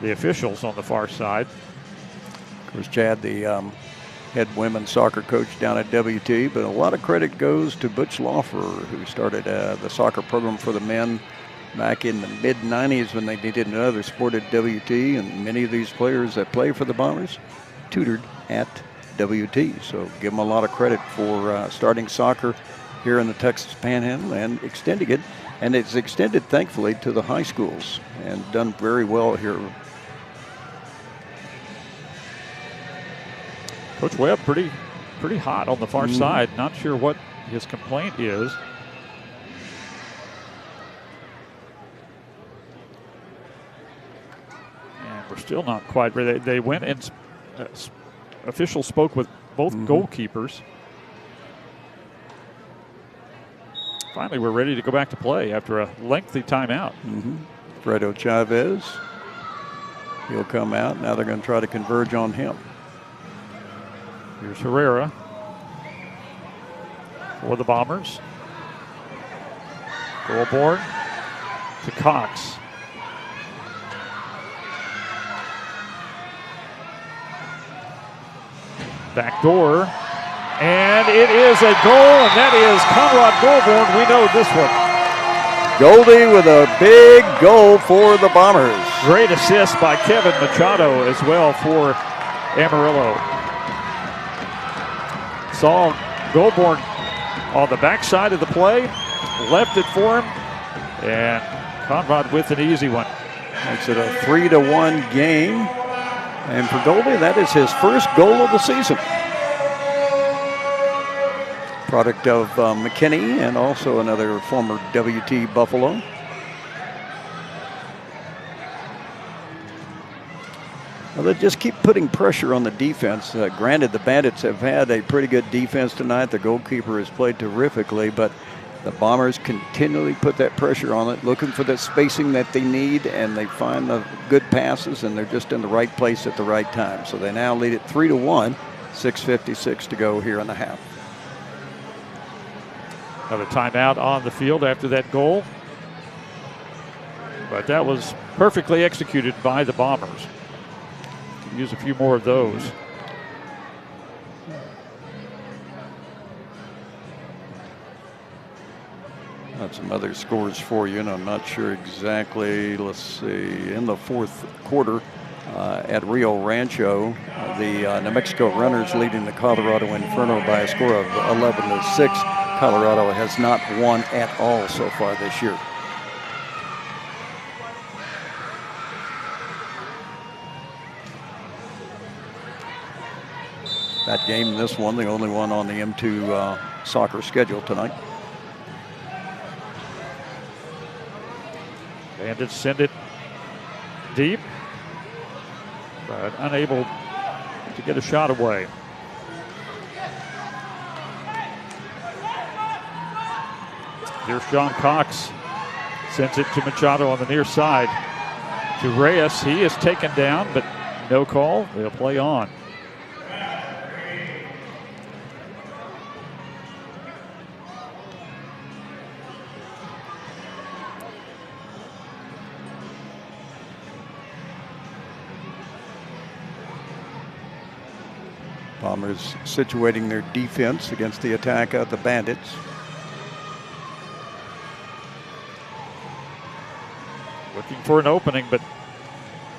the officials on the far side. Of course, Chad, the head women's soccer coach down at WT, but a lot of credit goes to Butch Laufer, who started the soccer program for the men back in the mid-'90s when they needed another sport at WT, and many of these players that play for the Bombers tutored at WT. So give them a lot of credit for starting soccer here in the Texas Panhandle and extending it. And it's extended, thankfully, to the high schools and done very well here. Coach Webb pretty hot on the far side. Not sure what his complaint is. And we're still not quite ready. They went and officials spoke with both goalkeepers. Finally, we're ready to go back to play after a lengthy timeout. Fredo Chavez, he'll come out. Now they're going to try to converge on him. Here's Herrera for the Bombers. Goalboard to Cox. Back door. And it is a goal, and that is Conrad Goalborn. We know this one. Goldie with a big goal for the Bombers. Great assist by Kevin Machado as well for Amarillo. Saw Goalborn on the backside of the play, left it for him, and Conrad with an easy one. Makes it a 3-1 game. And for Goldie, that is his first goal of the season. Product of McKinney and also another former WT Buffalo. Well, they just keep putting pressure on the defense. Granted, the Bandits have had a pretty good defense tonight. The goalkeeper has played terrifically, but the Bombers continually put that pressure on it, looking for the spacing that they need, and they find the good passes, and they're just in the right place at the right time. So they now lead it 3-1, 6:56 to go here in the half. Another timeout on the field after that goal. But that was perfectly executed by the Bombers. Could use a few more of those. Got some other scores for you, and I'm not sure exactly. Let's see. In the fourth quarter at Rio Rancho, the New Mexico Runners leading the Colorado Inferno by a score of 11-6. Colorado has not won at all so far this year. That game, this one, the only one on the M2 soccer schedule tonight. Bandits send it deep, but unable to get a shot away. Here's Sean Cox. Sends it to Machado on the near side. To Reyes. He is taken down, but no call. They'll play on. Bombers situating their defense against the attack of the Bandits. Looking for an opening, but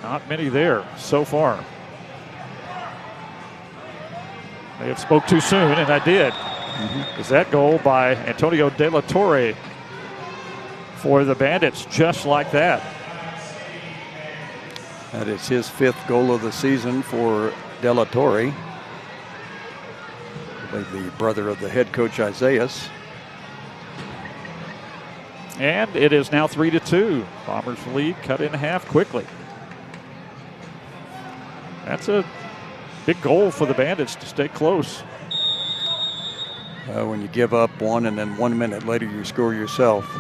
not many there so far. May have spoke too soon, and I did. Is that goal by Antonio De La Torre for the Bandits, just like that. That is his 5th goal of the season for De La Torre. The brother of the head coach, Isaias. And it is now 3-2. Bombers lead cut in half quickly. That's a big goal for the Bandits to stay close. When you give up one and then 1 minute later you score yourself,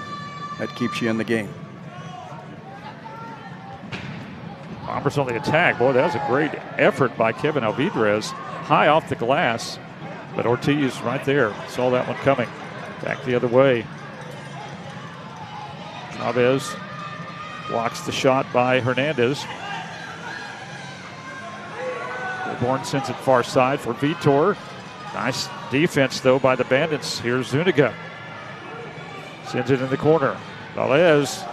that keeps you in the game. Bombers on the attack. Boy, that was a great effort by Kevin Alvidrez. High off the glass. But Ortiz right there, saw that one coming. Back the other way. Chavez blocks the shot by Hernandez. Bourne sends it far side for Vitor. Nice defense, though, by the Bandits. Here's Zuniga. Sends it in the corner. Valez.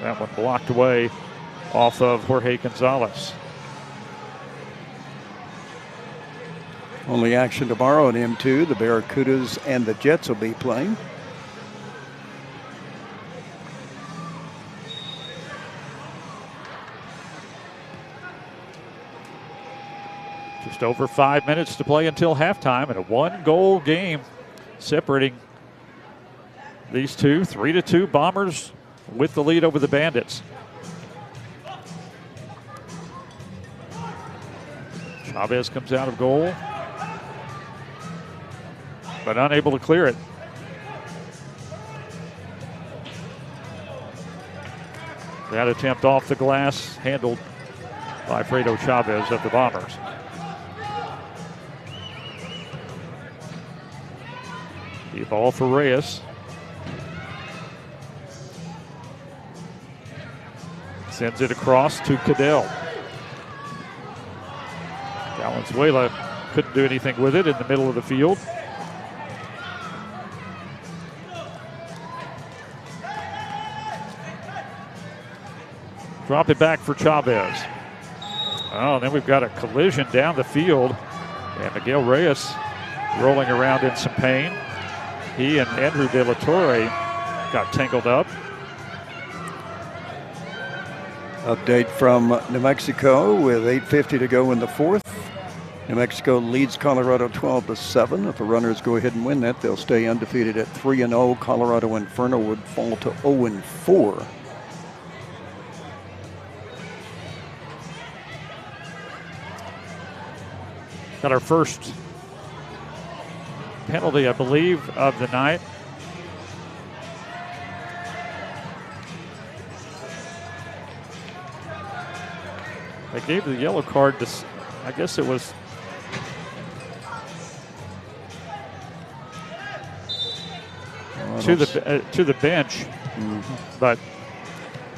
That one blocked away off of Jorge Gonzalez. Only action tomorrow in M2. The Barracudas and the Jets will be playing. Just over 5 minutes to play until halftime, and a 1-goal game separating these two. 3-2 Bombers with the lead over the Bandits. Chavez comes out of goal, but unable to clear it. That attempt off the glass, handled by Fredo Chavez of the Bombers. The ball for Reyes. Sends it across to Cadell. Valenzuela couldn't do anything with it in the middle of the field. Drop it back for Chavez. Oh, then we've got a collision down the field. And Miguel Reyes rolling around in some pain. He and Andrew De La Torre got tangled up. Update from New Mexico with 8:50 to go in the fourth. New Mexico leads Colorado 12-7. If the Runners go ahead and win that, they'll stay undefeated at 3-0. Colorado Inferno would fall to 0-4. Got our first penalty, I believe, of the night. They gave the yellow card to, I guess it was to the bench. But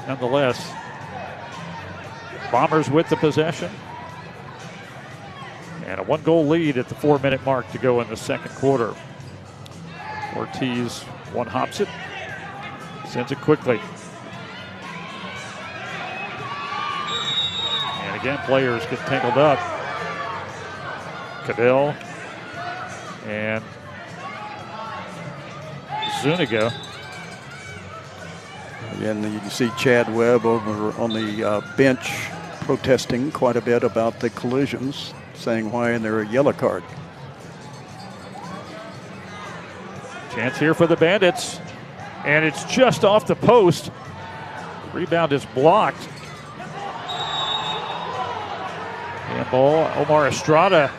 nonetheless, Bombers with the possession. And a 1-goal lead at the 4-minute mark to go in the second quarter. Ortiz one-hops it, sends it quickly. And again, players get tangled up. Cadell and Zuniga. And you can see Chad Webb over on the bench protesting quite a bit about the collisions, saying why isn't there a yellow card. Chance here for the Bandits, and it's just off the post. Rebound is blocked. And ball, Omar Estrada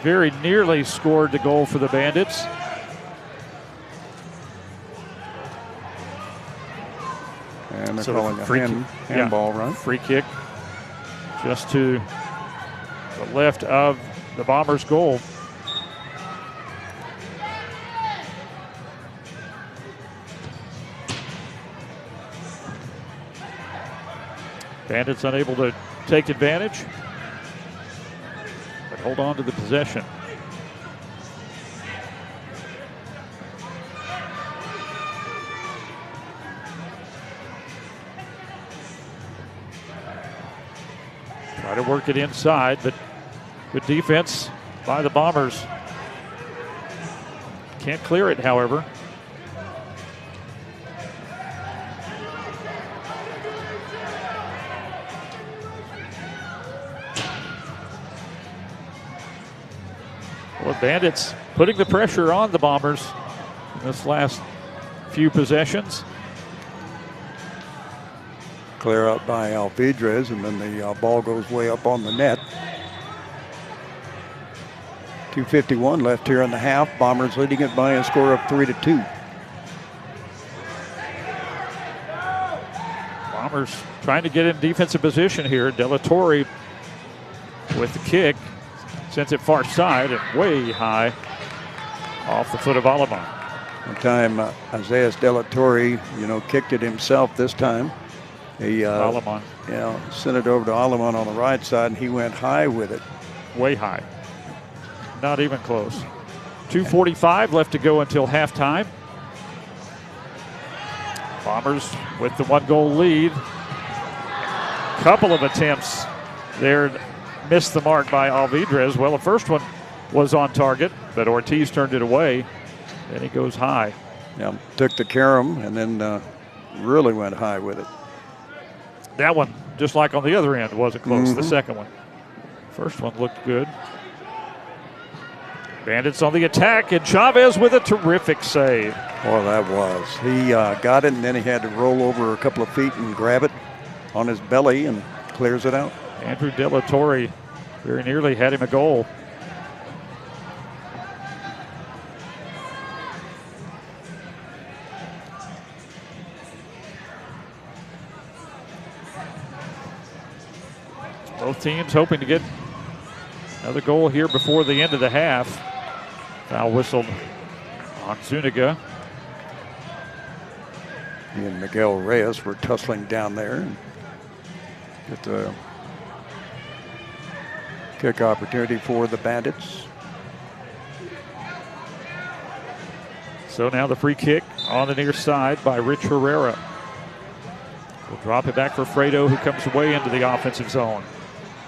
very nearly scored the goal for the Bandits. And they're calling a handball, right? Free kick just to the left of the Bombers' goal. Bandits unable to take advantage, but hold on to the possession. Try to work it inside, but good defense by the Bombers. Can't clear it, however. Well, Bandits putting the pressure on the Bombers in this last few possessions. Clear up by Alvidrez, and then the ball goes way up on the net. 2:51 left here in the half. Bombers leading it by a score of 3-2. Bombers trying to get in defensive position here. Delatorre with the kick. Sends it far side and way high off the foot of Alemán. One time, Isaiah Delatorre, kicked it himself this time. He Alemán. Sent it over to Alemán on the right side, and he went high with it. Way high. Not even close. 2:45 left to go until halftime. Bombers with the 1-goal lead. Couple of attempts there. Missed the mark by Alvidrez. Well, the first one was on target, but Ortiz turned it away. Then he goes high. Yeah, took the carom and then really went high with it. That one, just like on the other end, wasn't close. The second one. First one looked good. Bandits on the attack, and Chavez with a terrific save. Oh, that was. He got it, and then he had to roll over a couple of feet and grab it on his belly and clears it out. Andrew Delatorre very nearly had him a goal. Both teams hoping to get another goal here before the end of the half. Foul whistled on Zuniga. He and Miguel Reyes were tussling down there. And get the kick opportunity for the Bandits. So now the free kick on the near side by Rich Herrera. We'll drop it back for Fredo, who comes way into the offensive zone.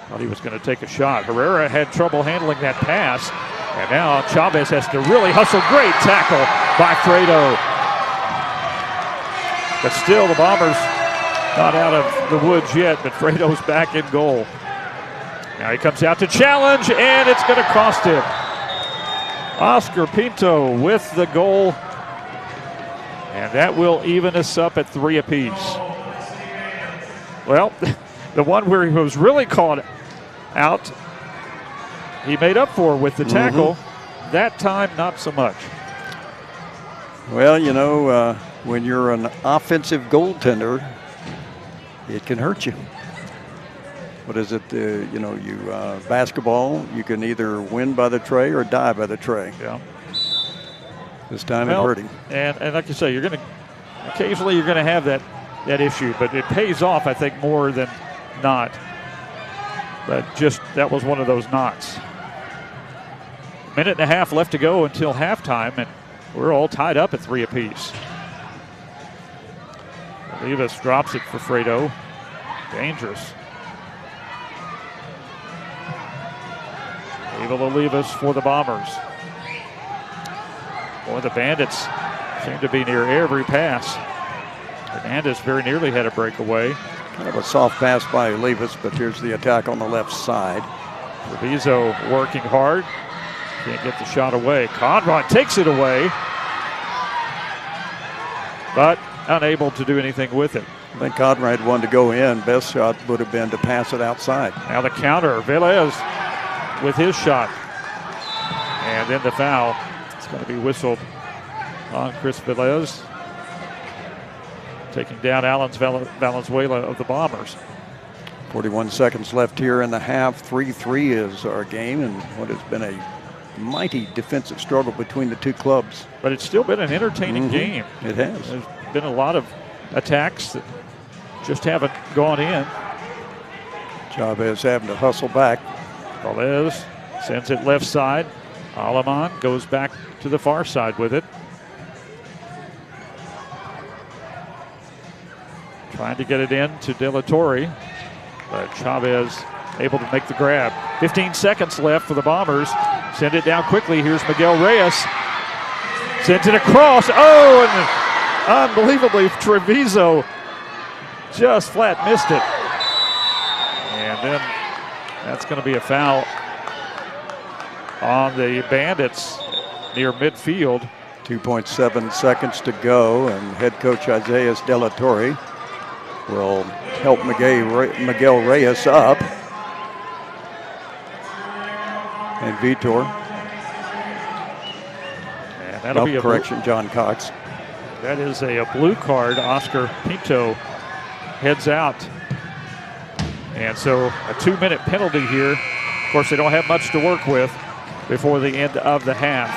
Thought he was going to take a shot. Herrera had trouble handling that pass. And now Chavez has to really hustle. Great tackle by Fredo. But still, the Bombers not out of the woods yet, but Fredo's back in goal. Now he comes out to challenge, and it's going to cost him. Oscar Pinto with the goal. And that will even us up at 3 apiece. Well, the one where he was really caught out, he made up for with the tackle. That time, not so much. Well, when you're an offensive goaltender, it can hurt you. What is it? Basketball, you can either win by the tray or die by the tray. Yeah. This time it hurt him. And like you say, occasionally you're gonna have that issue, but it pays off, I think, more than not. But just that was one of those knots. Minute and a half left to go until halftime, and we're all tied up at 3 apiece. Olivas drops it for Fredo. Dangerous. Abel Olivas for the Bombers. Boy, the Bandits seem to be near every pass. Hernandez very nearly had a breakaway. Kind of a soft pass by Olivas, but here's the attack on the left side. Treviso working hard. Can't get the shot away. Conrad takes it away, but unable to do anything with it. I think Conrad wanted to go in. Best shot would have been to pass it outside. Now the counter. Velez with his shot. And then the foul. It's going to be whistled on Chris Velez, taking down Alan Valenzuela of the Bombers. 41 seconds left here in the half. 3-3 is our game, and what has been a mighty defensive struggle between the two clubs. But it's still been an entertaining game. It has. There's been a lot of attacks that just haven't gone in. Chavez having to hustle back. Velez sends it left side. Aleman goes back to the far side with it. Trying to get it in to De La Torre, but Chavez able to make the grab. 15 seconds left for the Bombers. Send it down quickly. Here's Miguel Reyes. Sends it across. Oh, and unbelievably, Treviso just flat missed it. And then that's going to be a foul on the Bandits near midfield. 2.7 seconds to go, and head coach Isaiah De La Torre will help Miguel Reyes up. And Vitor. And that'll be a correction, John Cox. That is a blue card. Oscar Pinto heads out. And so a 2-minute penalty here. Of course, they don't have much to work with before the end of the half.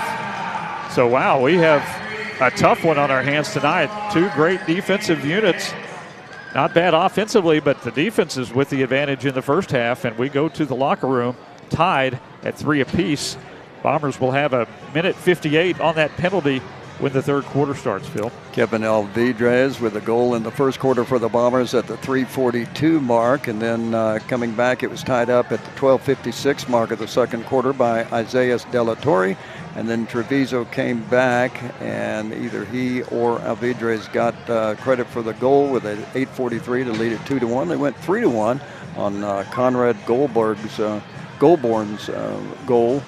So, wow, we have a tough one on our hands tonight. Two great defensive units. Not bad offensively, but the defense is with the advantage in the first half, and we go to the locker room tied at 3 apiece. Bombers will have a minute 58 on that penalty when the third quarter starts, Phil. Kevin Alvidrez with a goal in the first quarter for the Bombers at the 3:42 mark, and then coming back, it was tied up at the 12:56 mark of the second quarter by Isaiah De La Torre, and then Treviso came back, and either he or Alvidrez got credit for the goal with an 8:43 to lead it 2-1. They went 3-1 on Conrad Goldborn's goal.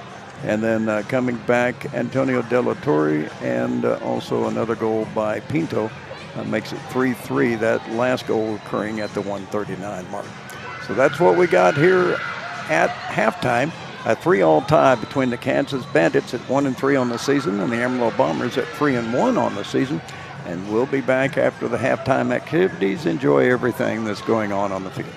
And then coming back, Antonio De La Torre, and also another goal by Pinto makes it 3-3. That last goal occurring at the 1:39 mark. So that's what we got here at halftime. A 3-all tie between the Kansas Bandits at 1-3 on the season and the Amarillo Bombers at 3-1 on the season. And we'll be back after the halftime activities. Enjoy everything that's going on the field.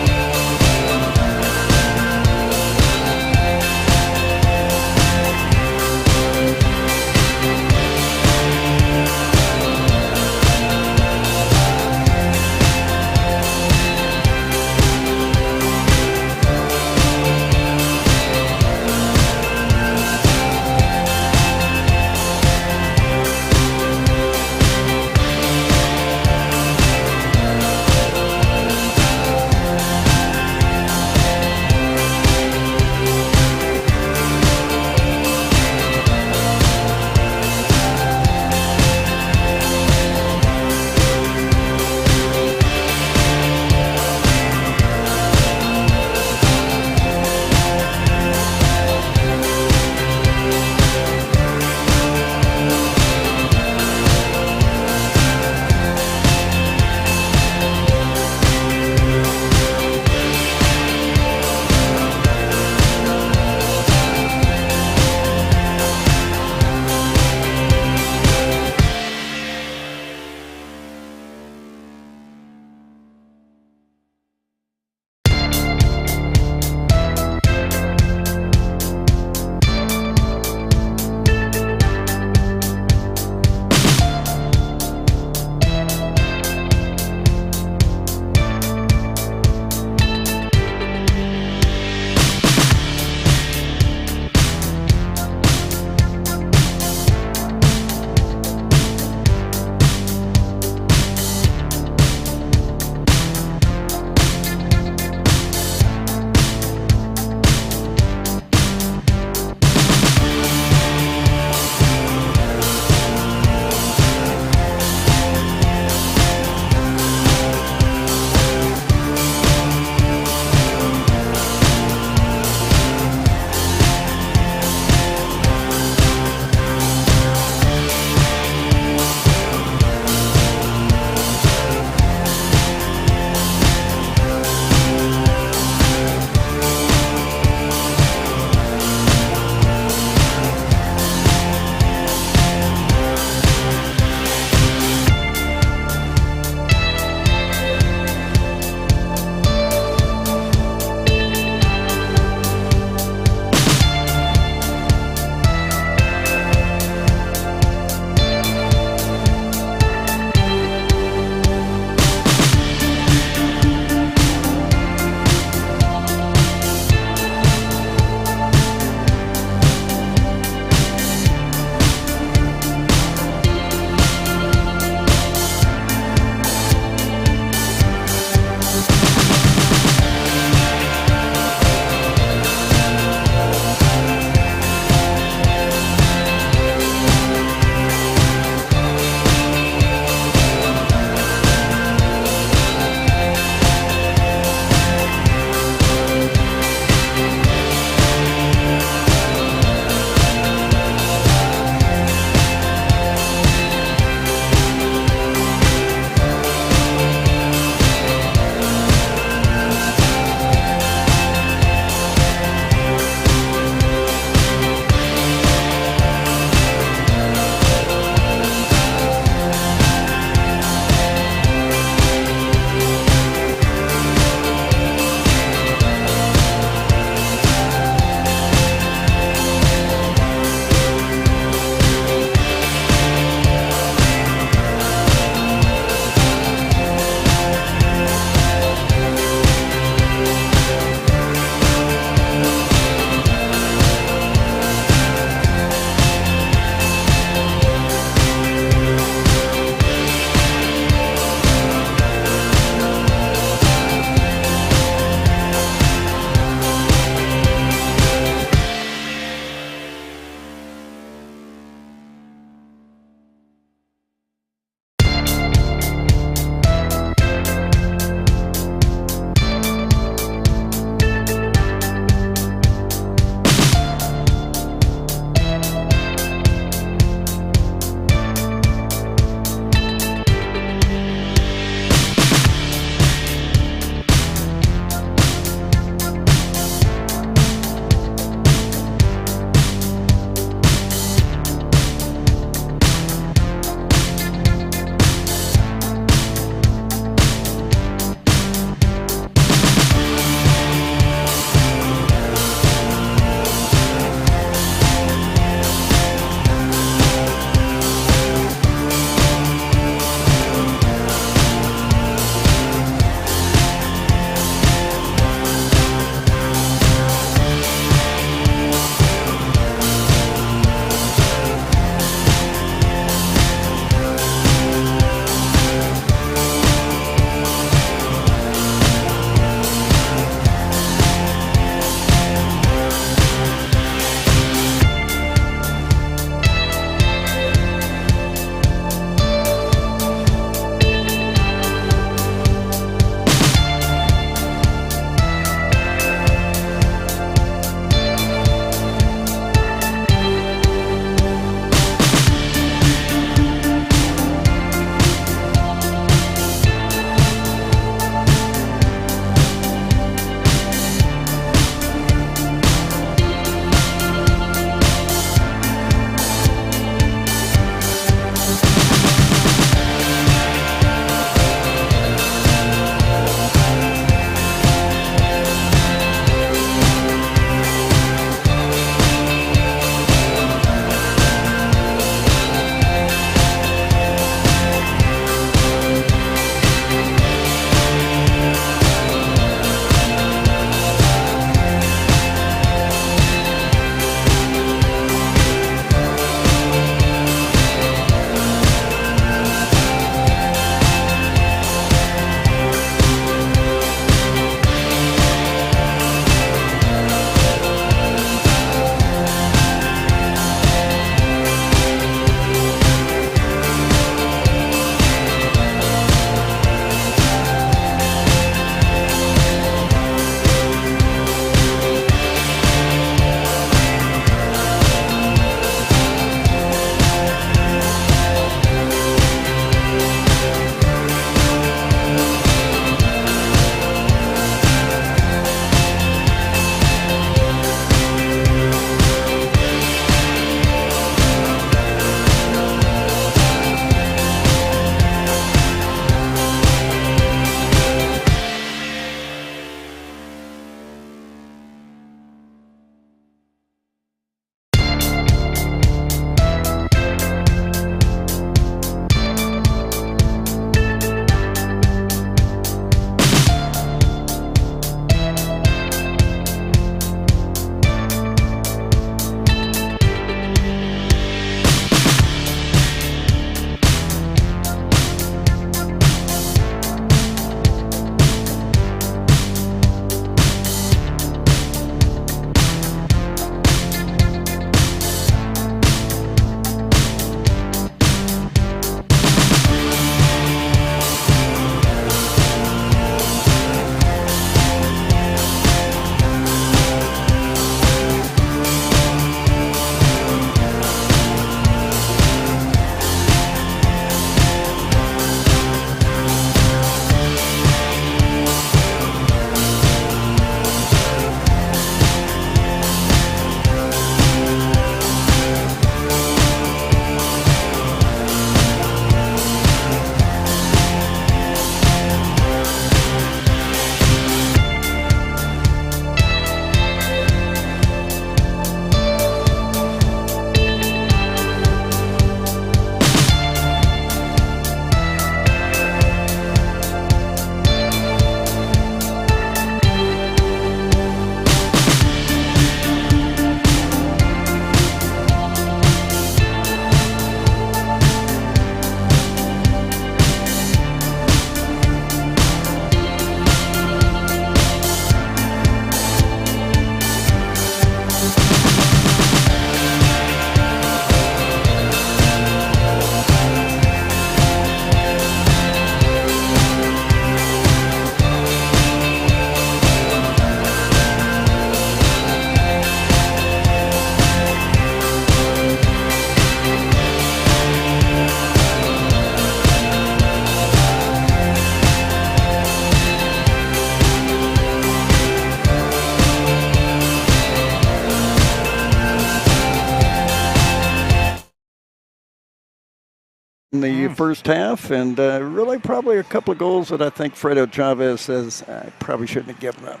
in the first half, and really probably a couple of goals that I think Fredo Chavez says I probably shouldn't have given up.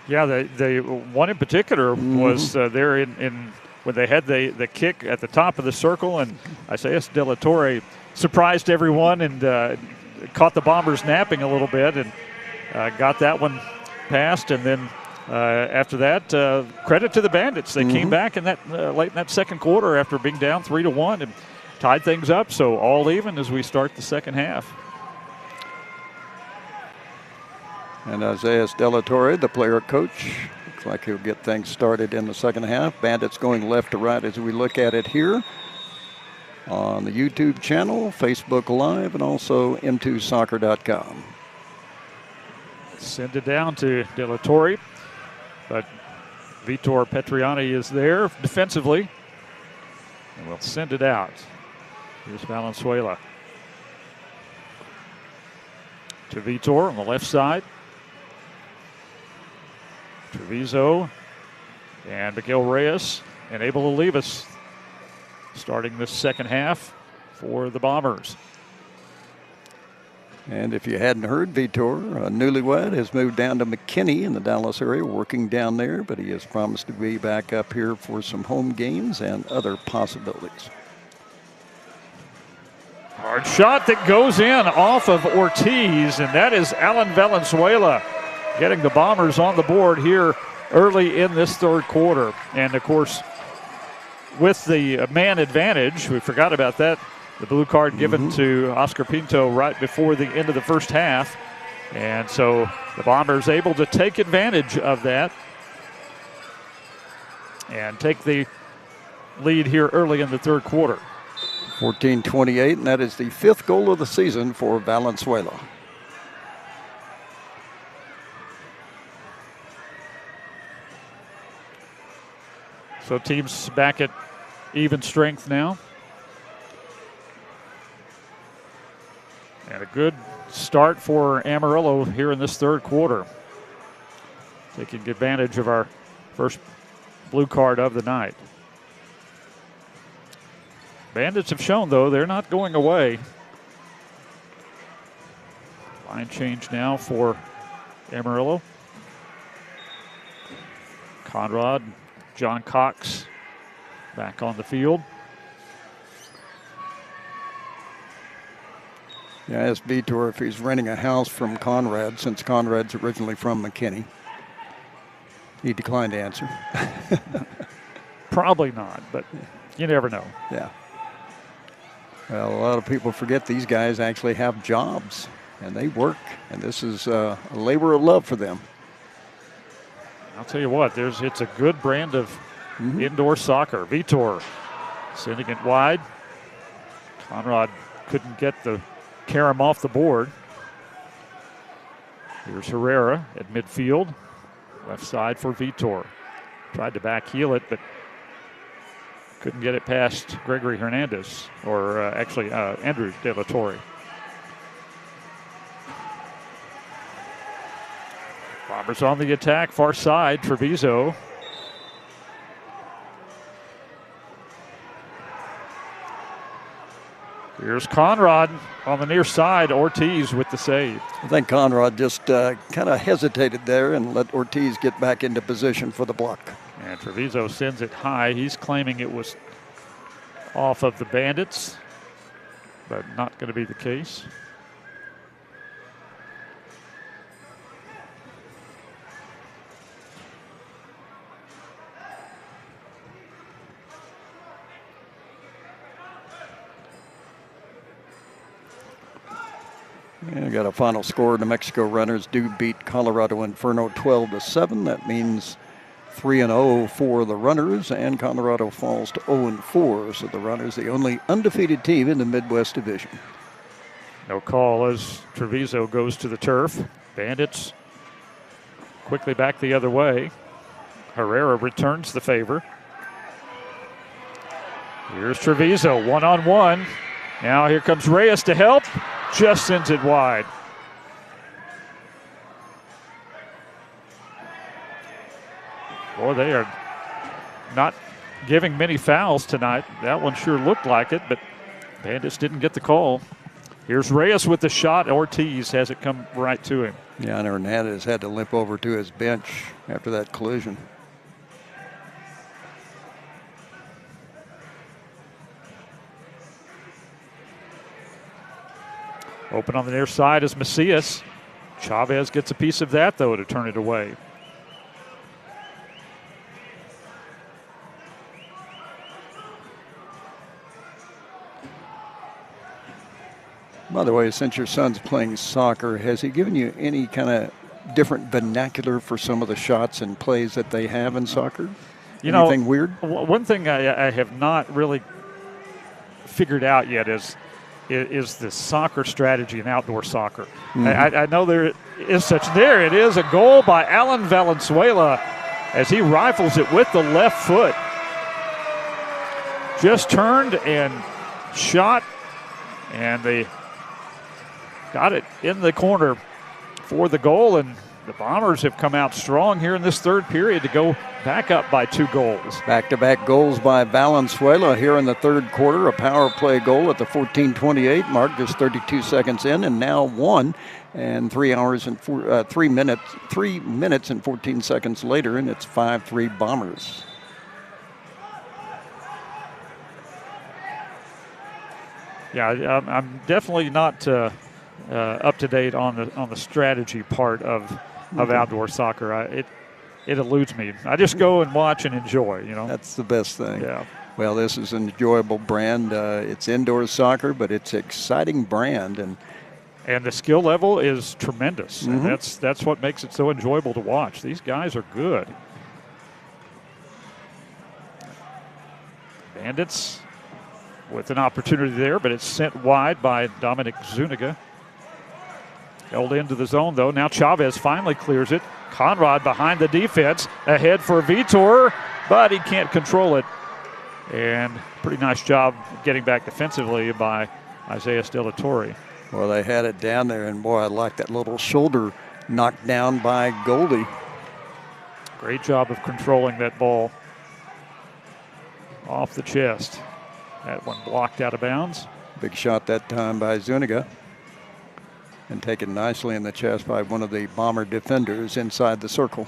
Yeah, the one in particular was there in when they had the kick at the top of the circle, and Isaias De La Torre surprised everyone and caught the Bombers napping a little bit and got that one passed. And then after that, credit to the Bandits. They came back in that late in that second quarter after being down 3-1 and tied things up. So all even as we start the second half. And Isaias De La Torre, the player coach, looks like he'll get things started in the second half. Bandits going left to right as we look at it here on the YouTube channel, Facebook Live, and also m2soccer.com. Send it down to De La Torre, but Vitor Petriani is there defensively, and we'll send it out. Here's Valenzuela to Vitor on the left side. Treviso and Miguel Reyes, and able to leave us starting this second half for the Bombers. And if you hadn't heard, Vitor, a newlywed, has moved down to McKinney in the Dallas area, working down there, but he has promised to be back up here for some home games and other possibilities. Hard shot that goes in off of Ortiz, and that is Alan Valenzuela getting the Bombers on the board here early in this third quarter. And, of course, with the man advantage, we forgot about that, the blue card given to Oscar Pinto right before the end of the first half. And so the Bombers able to take advantage of that and take the lead here early in the third quarter. 14-28, and that is the fifth goal of the season for Valenzuela. So teams back at even strength now. And a good start for Amarillo here in this third quarter. Taking advantage of our first blue card of the night. Bandits have shown, though, they're not going away. Line change now for Amarillo. Conrad, John Cox back on the field. Yeah, I asked Vitor if he's renting a house from Conrad, since Conrad's originally from McKinney. He declined to answer. Probably not, but you never know. Yeah. Well, a lot of people forget these guys actually have jobs, and they work, and this is a labor of love for them. I'll tell you what, it's a good brand of indoor soccer. Vitor sending it wide. Conrad couldn't get the Karam off the board. Here's Herrera at midfield. Left side for Vitor. Tried to back heel it, but couldn't get it past Gregory Hernandez, or Andrew De La Torre. Bombers on the attack, far side, Treviso. Here's Conrad on the near side, Ortiz with the save. I think Conrad just kind of hesitated there and let Ortiz get back into position for the block. And Treviso sends it high. He's claiming it was off of the Bandits, but not going to be the case. And got a final score. New Mexico runners do beat Colorado Inferno 12-7. That means 3-0 for the runners, and Colorado falls to 0-4. So the runners, the only undefeated team in the Midwest Division. No call as Treviso goes to the turf. Bandits quickly back the other way. Herrera returns the favor. Here's Treviso, one-on-one. Now here comes Reyes to help. Just sends it wide. Boy, they are not giving many fouls tonight. That one sure looked like it, but Bandits didn't get the call. Here's Reyes with the shot. Ortiz has it come right to him. Yeah, and Hernandez had to limp over to his bench after that collision. Open on the near side is Macias. Chavez gets a piece of that, though, to turn it away. By the way, since your son's playing soccer, has he given you any kind of different vernacular for some of the shots and plays that they have in soccer? Anything weird? One thing I have not really figured out yet is the soccer strategy in outdoor soccer. Mm-hmm. I know there is such. There it is, a goal by Alan Valenzuela as he rifles it with the left foot. Just turned and shot, and they got it in the corner for the goal, and the Bombers have come out strong here in this third period to go back up by 2 goals. Back-to-back goals by Valenzuela here in the third quarter. A power play goal at the 14:28 mark, just 32 seconds in, and now 1 and 3 minutes and 14 seconds later, and it's 5-3 Bombers. Yeah, I'm definitely not up to date on the strategy part of outdoor soccer. It eludes me. I just go and watch and enjoy, That's the best thing. Yeah. Well, this is an enjoyable brand. It's indoor soccer, but it's an exciting brand. And the skill level is tremendous. Mm-hmm. And that's what makes it so enjoyable to watch. These guys are good. Bandits with an opportunity there, but it's sent wide by Dominic Zuniga. Held into the zone, though. Now Chavez finally clears it. Conrad behind the defense. Ahead for Vitor, but he can't control it. And pretty nice job getting back defensively by Isaiah Stellatori. Well, they had it down there, and boy, I like that little shoulder knocked down by Goldie. Great job of controlling that ball off the chest. That one blocked out of bounds. Big shot that time by Zuniga. And taken nicely in the chest by one of the Bomber defenders inside the circle.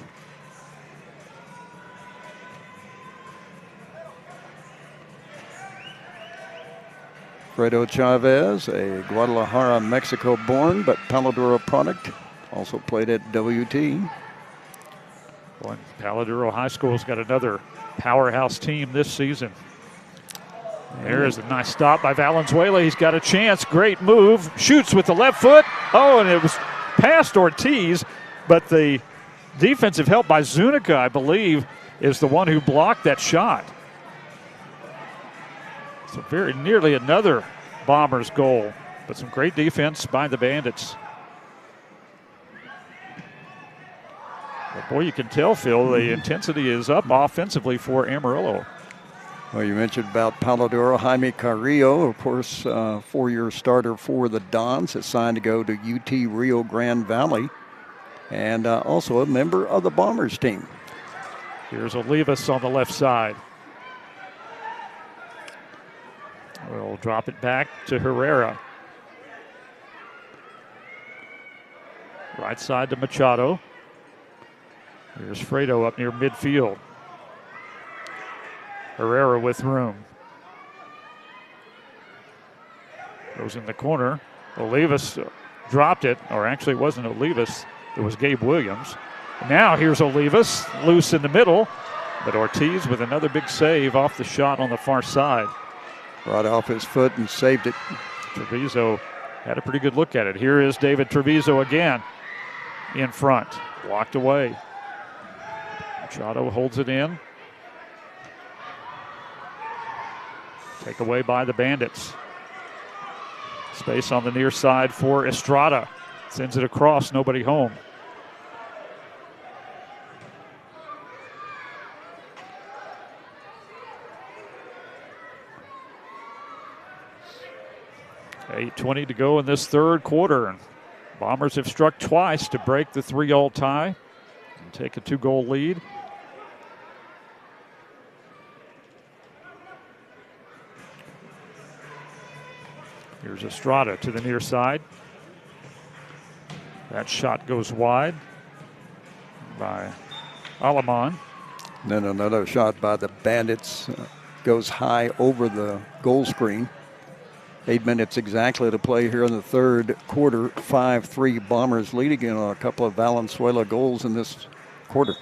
Fredo Chavez, a Guadalajara, Mexico-born, but Paladuro product, also played at WT. Well, Paladuro High School's got another powerhouse team this season. There is a nice stop by Valenzuela. He's got a chance. Great move. Shoots with the left foot. Oh, and it was past Ortiz, but the defensive help by Zuniga, I believe, is the one who blocked that shot. So very nearly another Bombers goal, but some great defense by the Bandits. But boy, you can tell, Phil, the intensity is up offensively for Amarillo. Well, you mentioned about Paladuro. Jaime Carrillo, of course, 4-year starter for the Dons, is signed to go to UT Rio Grande Valley, and also a member of the Bombers team. Here's Olivas on the left side. We'll drop it back to Herrera. Right side to Machado. Here's Fredo up near midfield. Herrera with room. Goes in the corner. Olivas dropped it, or actually it wasn't Olivas, it was Gabe Williams. Now here's Olivas, loose in the middle, but Ortiz with another big save off the shot on the far side. Right off his foot and saved it. Treviso had a pretty good look at it. Here is David Treviso again in front, blocked away. Machado holds it in. Take away by the Bandits. Space on the near side for Estrada. Sends it across, nobody home. .8:20 to go in this third quarter. Bombers have struck twice to break the 3-all tie and take a 2-goal lead. Here's Estrada to the near side. That shot goes wide by Alaman. Then another shot by the Bandits goes high over the goal screen. 8 minutes exactly to play here in the third quarter. 5-3 Bombers leading in a couple of Valenzuela goals in this quarter.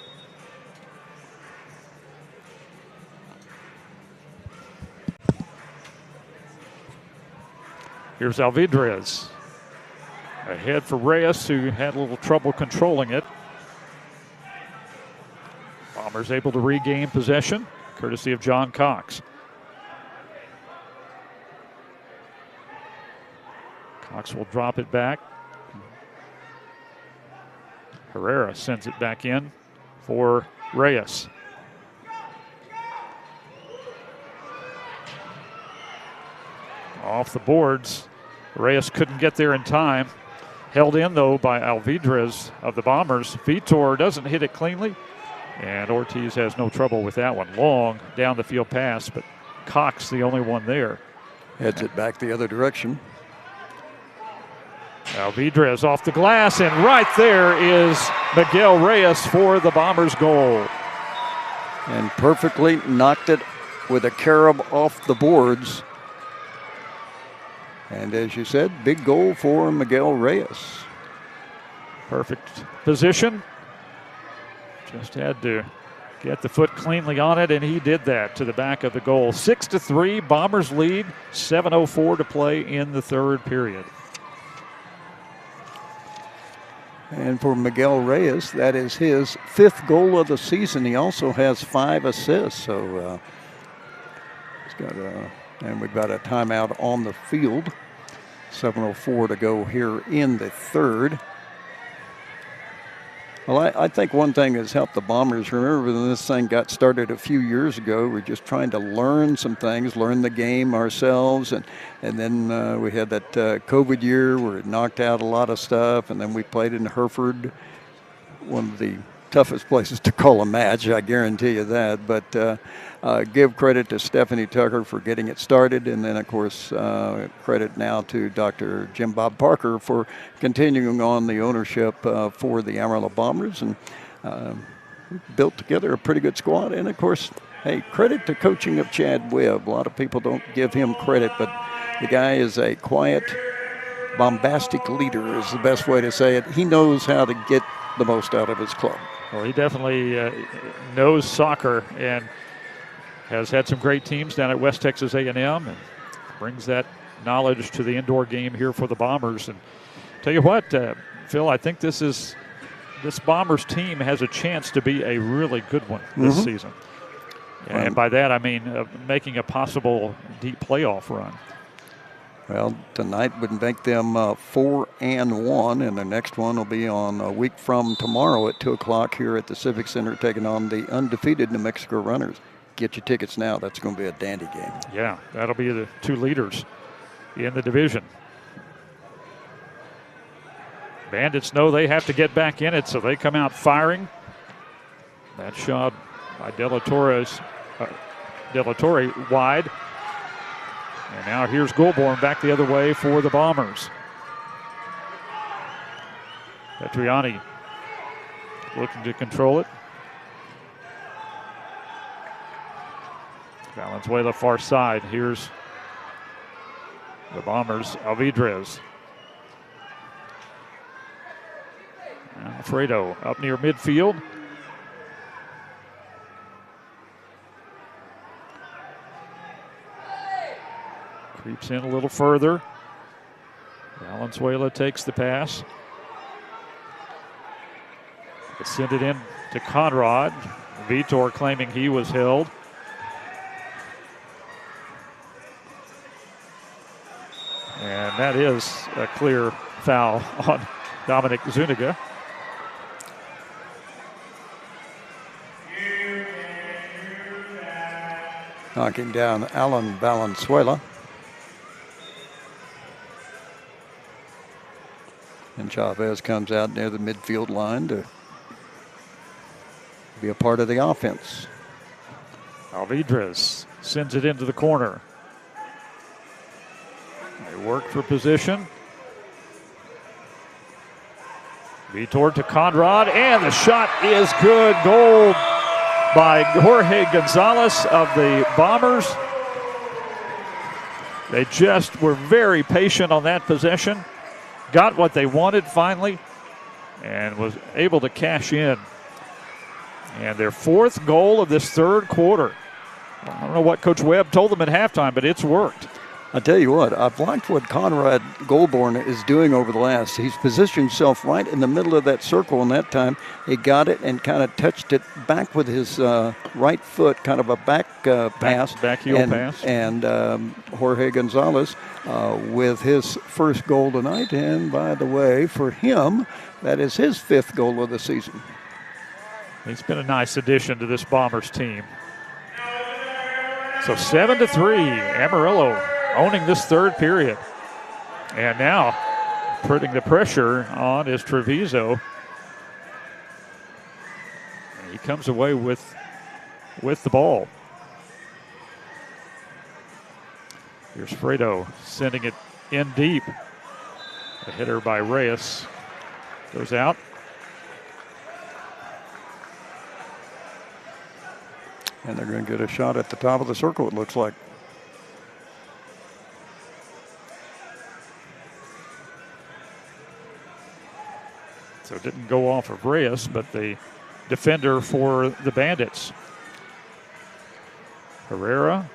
Here's Alvidrez. Ahead for Reyes, who had a little trouble controlling it. Bombers able to regain possession, courtesy of John Cox. Cox will drop it back. Herrera sends it back in for Reyes. Off the boards. Reyes couldn't get there in time. Held in, though, by Alvidrez of the Bombers. Vitor doesn't hit it cleanly, and Ortiz has no trouble with that one. Long down the field pass, but Cox the only one there. Heads it back the other direction. Alvidrez off the glass, and right there is Miguel Reyes for the Bombers' goal. And perfectly knocked it with a carob off the boards. And as you said, big goal for Miguel Reyes. Perfect position. Just had to get the foot cleanly on it, and he did that to the back of the goal. 6-3, Bombers lead. 7:04 to play in the third period. And for Miguel Reyes, that is his 5th goal of the season. He also has 5 assists. So he's got and we've got a timeout on the field. 7:04 to go here in the third. Well, I think one thing has helped the Bombers. Remember when this thing got started a few years ago, we're just trying to learn some things, learn the game ourselves. And then we had that COVID year where it knocked out a lot of stuff. And then we played in Hereford, one of the toughest places to call a match, I guarantee you that. But give credit to Stephanie Tucker for getting it started. And then, of course, credit now to Dr. Jim Bob Parker for continuing on the ownership for the Amarillo Bombers. And built together a pretty good squad. And, of course, hey, credit to coaching of Chad Webb. A lot of people don't give him credit, but the guy is a quiet, bombastic leader is the best way to say it. He knows how to get the most out of his club. Well, he definitely knows soccer and has had some great teams down at West Texas A&M and brings that knowledge to the indoor game here for the Bombers. And tell you what, Phil, I think this Bombers team has a chance to be a really good one this season. And by that, I mean making a possible deep playoff run. Well, tonight would make them 4-1, and the next one will be on a week from tomorrow at 2 o'clock here at the Civic Center, taking on the undefeated New Mexico Runners. Get your tickets now. That's going to be a dandy game. Yeah, that'll be the two leaders in the division. Bandits know they have to get back in it, so they come out firing. That shot by De La Torre wide. And now here's Goulbourne back the other way for the Bombers. Petriani looking to control it. Valenzuela far side. Here's the Bombers, Alvidrez. Alfredo up near midfield. Creeps in a little further. Valenzuela takes the pass. It's sent it in to Conrad. Vitor claiming he was held. And that is a clear foul on Dominic Zuniga. Knocking down Alan Valenzuela. And Chavez comes out near the midfield line to be a part of the offense. Alvidrez sends it into the corner. They work for position. Retoward to Conrad, and the shot is good. Goal by Jorge Gonzalez of the Bombers. They just were very patient on that possession. Got what they wanted finally and was able to cash in. And their 4th goal of this 3rd quarter. I don't know what Coach Webb told them at halftime, but it's worked. I tell you what, I've liked what Conrad Goldborn is doing over the last. He's positioned himself right in the middle of that circle, and that time he got it and kind of touched it back with his right foot, kind of a back pass. Back heel pass. And Jorge Gonzalez with his first goal tonight. And by the way, for him, that is his 5th goal of the season. He's been a nice addition to this Bombers team. So 7-3, Amarillo owning this 3rd period. And now putting the pressure on is Treviso. And he comes away with the ball. Here's Fredo sending it in deep. A hitter by Reyes goes out. And they're going to get a shot at the top of the circle, it looks like. So it didn't go off of Reyes, but the defender for the Bandits. Herrera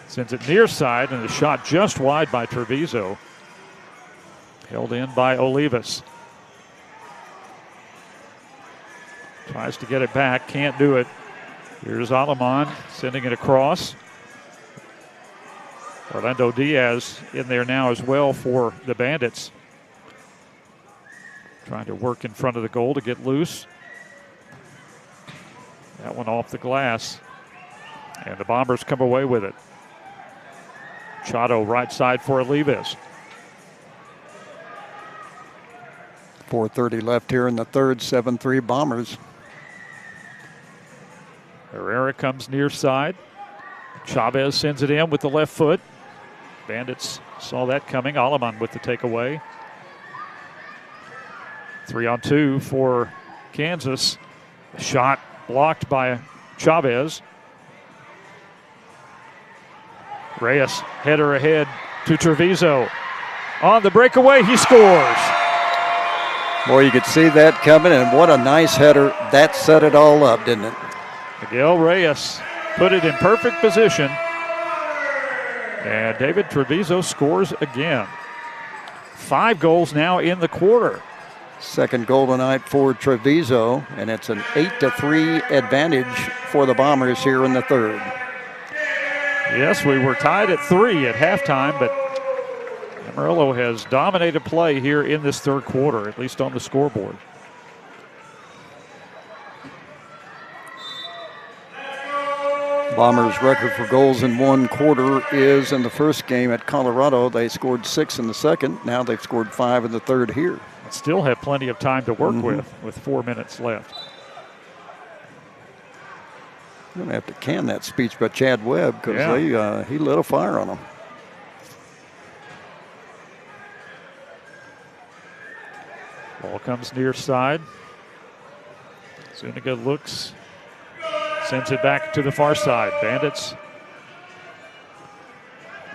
sends it near side, and the shot just wide by Treviso. Held in by Olivas. Tries to get it back, can't do it. Here's Aleman sending it across. Orlando Diaz in there now as well for the Bandits. Trying to work in front of the goal to get loose. That one off the glass. And the Bombers come away with it. Chato right side for Olivas. 4:30 left here in the 3rd, 7-3 Bombers. Herrera comes near side. Chavez sends it in with the left foot. Bandits saw that coming. Aleman with the takeaway. 3-on-2 for Kansas. A shot blocked by Chavez. Reyes, header ahead to Treviso. On the breakaway, he scores. Boy, you could see that coming, and what a nice header. That set it all up, didn't it? Miguel Reyes put it in perfect position. And David Treviso scores again. 5 goals now in the quarter. 2nd goal tonight for Treviso, and it's an 8-3 advantage for the Bombers here in the 3rd. Yes, we were tied at 3 at halftime, but Amarillo has dominated play here in this 3rd quarter, at least on the scoreboard. Bombers' record for goals in 1 quarter is in the first game at Colorado. They scored 6 in the 2nd. Now they've scored 5 in the 3rd here. Still have plenty of time to work with 4 minutes left. You're going to have to can that speech by Chad Webb because he lit a fire on them. Ball comes near side. Zuniga looks, sends it back to the far side. Bandits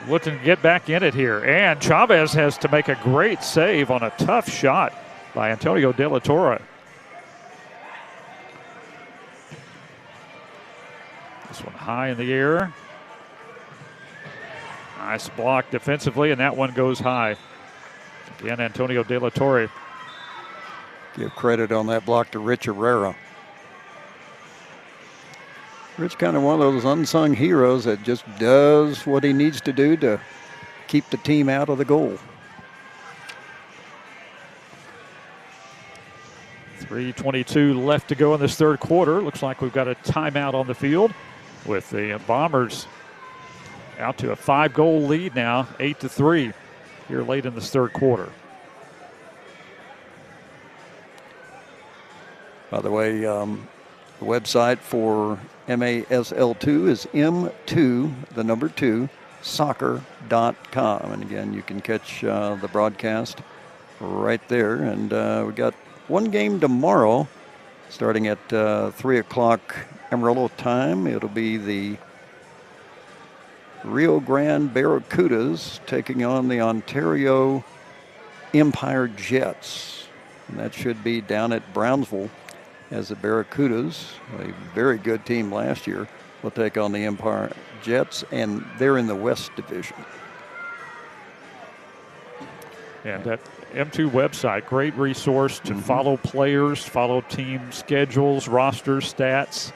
looking to get back in it here. And Chavez has to make a great save on a tough shot by Antonio De La Torre. This one high in the air. Nice block defensively, and that one goes high. Again, Antonio De La Torre. Give credit on that block to Rich Herrera. Rich kind of one of those unsung heroes that just does what he needs to do to keep the team out of the goal. 3:22 left to go in this 3rd quarter. Looks like we've got a timeout on the field with the Bombers out to a 5-goal lead now, 8-3 here late in this 3rd quarter. By the way, the website for MASL2 is M2, the number 2, soccer.com. And again, you can catch the broadcast right there. And we got one game tomorrow starting at 3 o'clock Amarillo time. It'll be the Rio Grande Barracudas taking on the Ontario Empire Jets. And that should be down at Brownsville, as the Barracudas, a very good team last year, will take on the Empire Jets, and they're in the West Division. And that M2 website, great resource to follow players, follow team schedules, rosters, stats,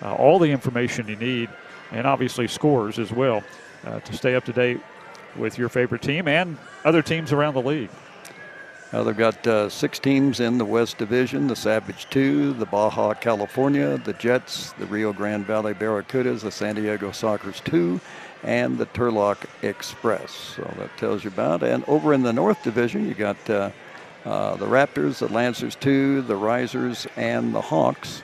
all the information you need, and obviously scores as well to stay up to date with your favorite team and other teams around the league. They've got 6 teams in the West Division: the Savage 2, the Baja California, the Jets, the Rio Grande Valley Barracudas, the San Diego Sockers 2, and the Turlock Express. So that tells you about. And over in the North Division, you got the Raptors, the Lancers 2, the Risers, and the Hawks.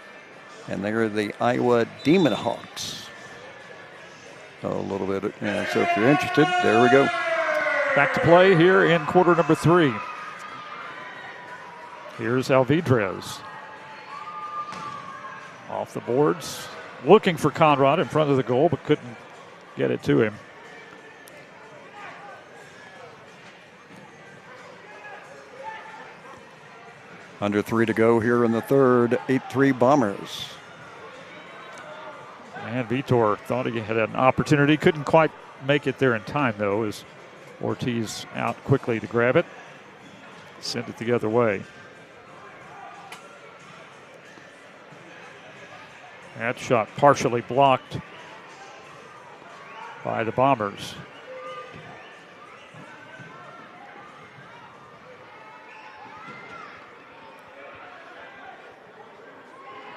And they're the Iowa Demon Hawks. So a little bit. So if you're interested, there we go. Back to play here in quarter number 3. Here's Alvidrez. Off the boards. Looking for Conrad in front of the goal, but couldn't get it to him. Under 3 to go here in the third. 8-3 Bombers. And Vitor thought he had an opportunity. Couldn't quite make it there in time, though, as Ortiz out quickly to grab it. Sent it the other way. That shot partially blocked by the Bombers.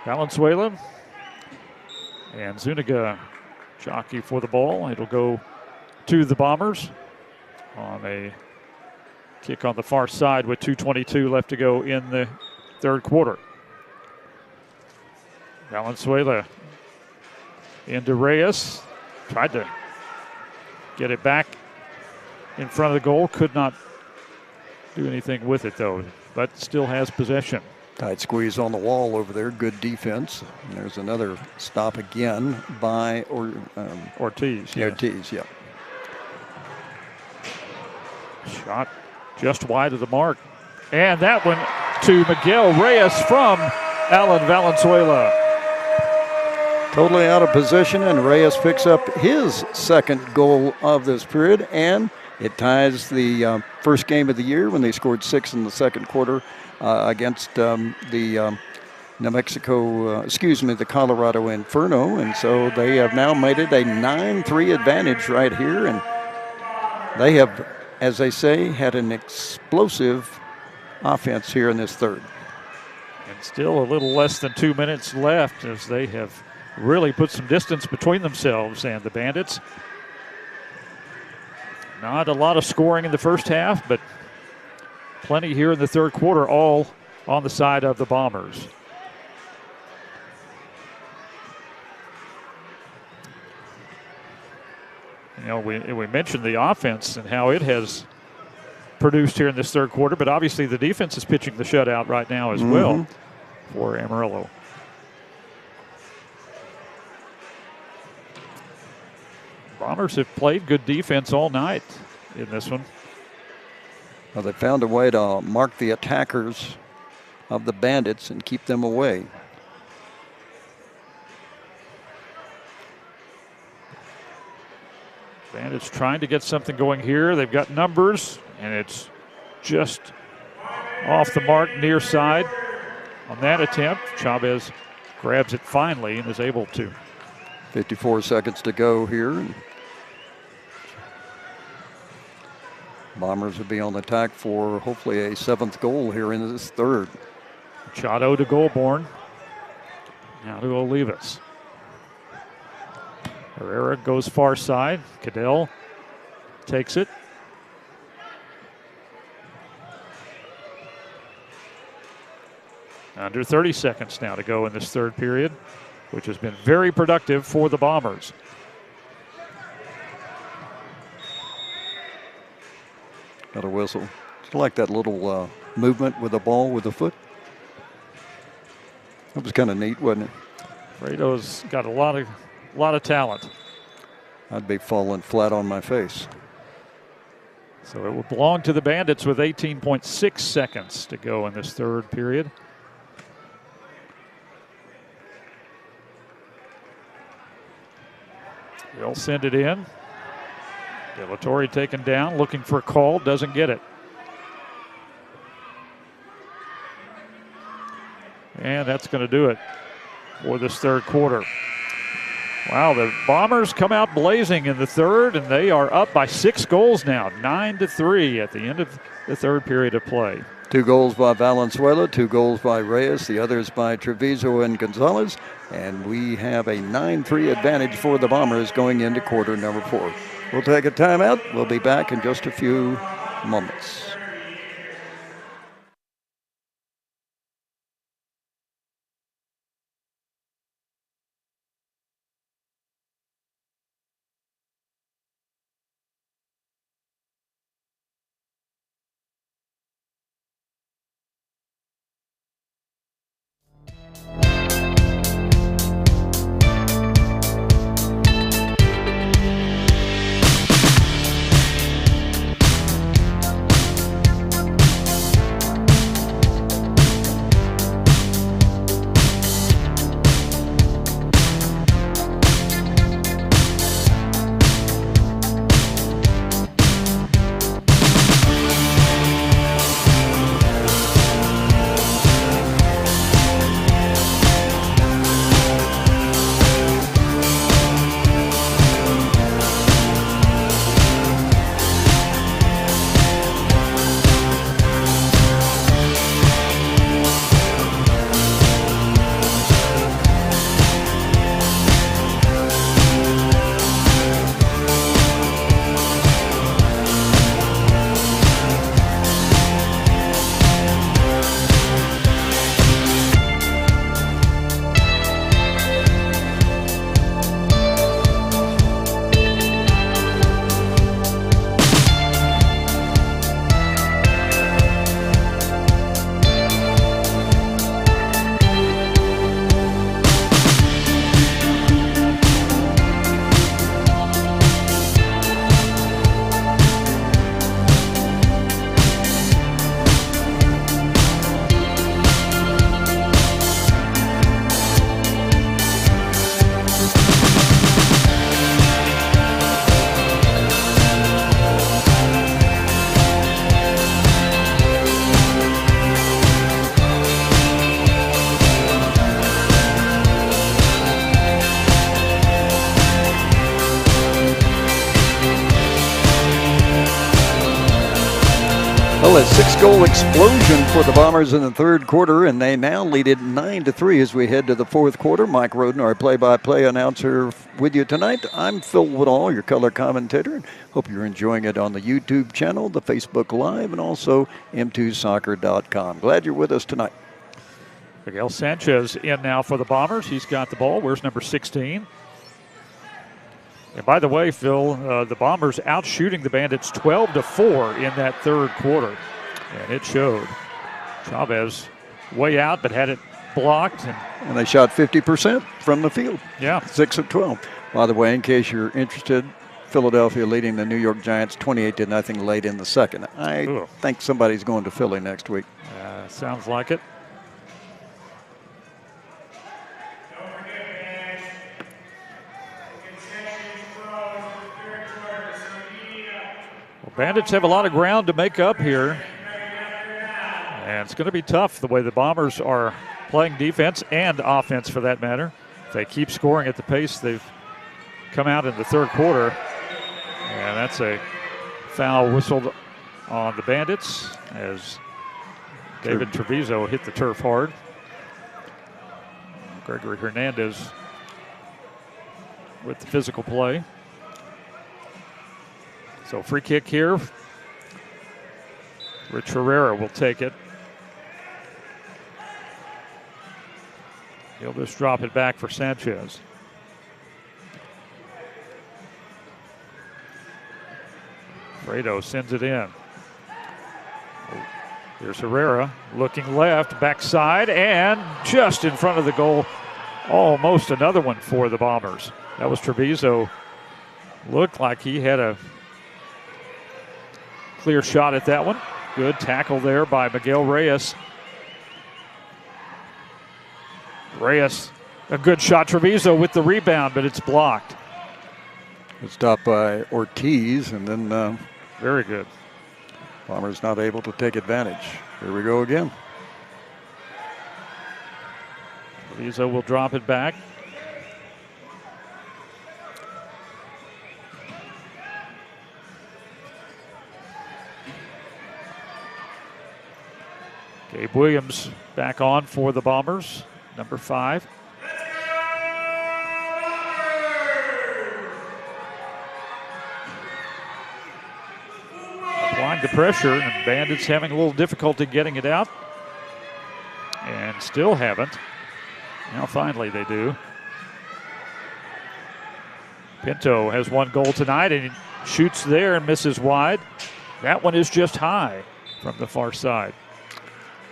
Valenzuela and Zuniga jockey for the ball. It'll go to the Bombers on a kick on the far side with 2:22 left to go in the third quarter. Valenzuela into Reyes. Tried to get it back in front of the goal. Could not do anything with it, though, but still has possession. Tight squeeze on the wall over there. Good defense. And there's another stop again by Ortiz. Yeah. Ortiz, yeah. Shot just wide of the mark. And that one to Miguel Reyes from Alan Valenzuela. Totally out of position, and Reyes picks up his second goal of this period, and it ties the first game of the year when they scored 6 in the second quarter against the the Colorado Inferno, and so they have now made it a 9-3 advantage right here, and they have, as they say, had an explosive offense here in this third. And still a little less than 2 minutes left as they have really put some distance between themselves and the Bandits. Not a lot of scoring in the first half, but plenty here in the third quarter, all on the side of the Bombers. You know, we mentioned the offense and how it has produced here in this third quarter, but obviously the defense is pitching the shutout right now as well for Amarillo. Bombers have played good defense all night in this one. Well, they found a way to mark the attackers of the Bandits and keep them away. Bandits trying to get something going here. They've got numbers, and it's just off the mark near side on that attempt. Chavez grabs it finally and is able to. 54 seconds to go here. Bombers will be on the attack for hopefully a 7th goal here in this third. Machado to Goulbourne. Now to Olivas. Herrera goes far side. Cadell takes it. Under 30 seconds now to go in this third period, which has been very productive for the Bombers. Another whistle. I like that little movement with the ball with the foot. That was kind of neat, wasn't it? Fredo's got a lot of talent. I'd be falling flat on my face. So it will belong to the Bandits with 18.6 seconds to go in this third period. They'll send it in. De La Torre taken down, looking for a call, doesn't get it. And that's going to do it for this third quarter. Wow, the Bombers come out blazing in the third, and they are up by 6 goals now, 9-3 at the end of the third period of play. 2 goals by Valenzuela, 2 goals by Reyes, the others by Treviso and Gonzalez, and we have a 9-3 advantage for the Bombers going into quarter number 4. We'll take a timeout. We'll be back in just a few moments. Well, a 6-goal explosion for the Bombers in the third quarter, and they now lead it 9-3 as we head to the fourth quarter. Mike Roden, our play-by-play announcer, with you tonight. I'm Phil Woodall, your color commentator, and hope you're enjoying it on the YouTube channel, the Facebook Live, and also m2soccer.com. Glad you're with us tonight. Miguel Sanchez in now for the Bombers. He's got the ball. Where's number 16? And by the way, Phil, the Bombers out shooting the Bandits 12-4 in that third quarter. And it showed. Chavez way out, but had it blocked. And they shot 50% from the field. Yeah. 6 of 12. By the way, in case you're interested, Philadelphia leading the New York Giants 28-0 late in the second. I think somebody's going to Philly next week. Sounds like it. Bandits have a lot of ground to make up here. And it's going to be tough the way the Bombers are playing defense and offense for that matter. If they keep scoring at the pace they've come out in the third quarter. And that's a foul whistled on the Bandits as David Treviso hit the turf hard. Gregory Hernandez with the physical play. So free kick here. Rich Herrera will take it. He'll just drop it back for Sanchez. Fredo sends it in. Here's Herrera looking left, backside, and just in front of the goal. Almost another one for the Bombers. That was Treviso. Looked like he had a clear shot at that one. Good tackle there by Miguel Reyes. Reyes, a good shot. Treviso with the rebound, but it's blocked. It's stopped by Ortiz, and then very good. Bombers not able to take advantage. Here we go again. Treviso will drop it back. Gabe Williams back on for the Bombers, number 5. Applying the pressure, and Bandits having a little difficulty getting it out. And still haven't. Now finally they do. Pinto has 1 goal tonight, and he shoots there and misses wide. That one is just high from the far side.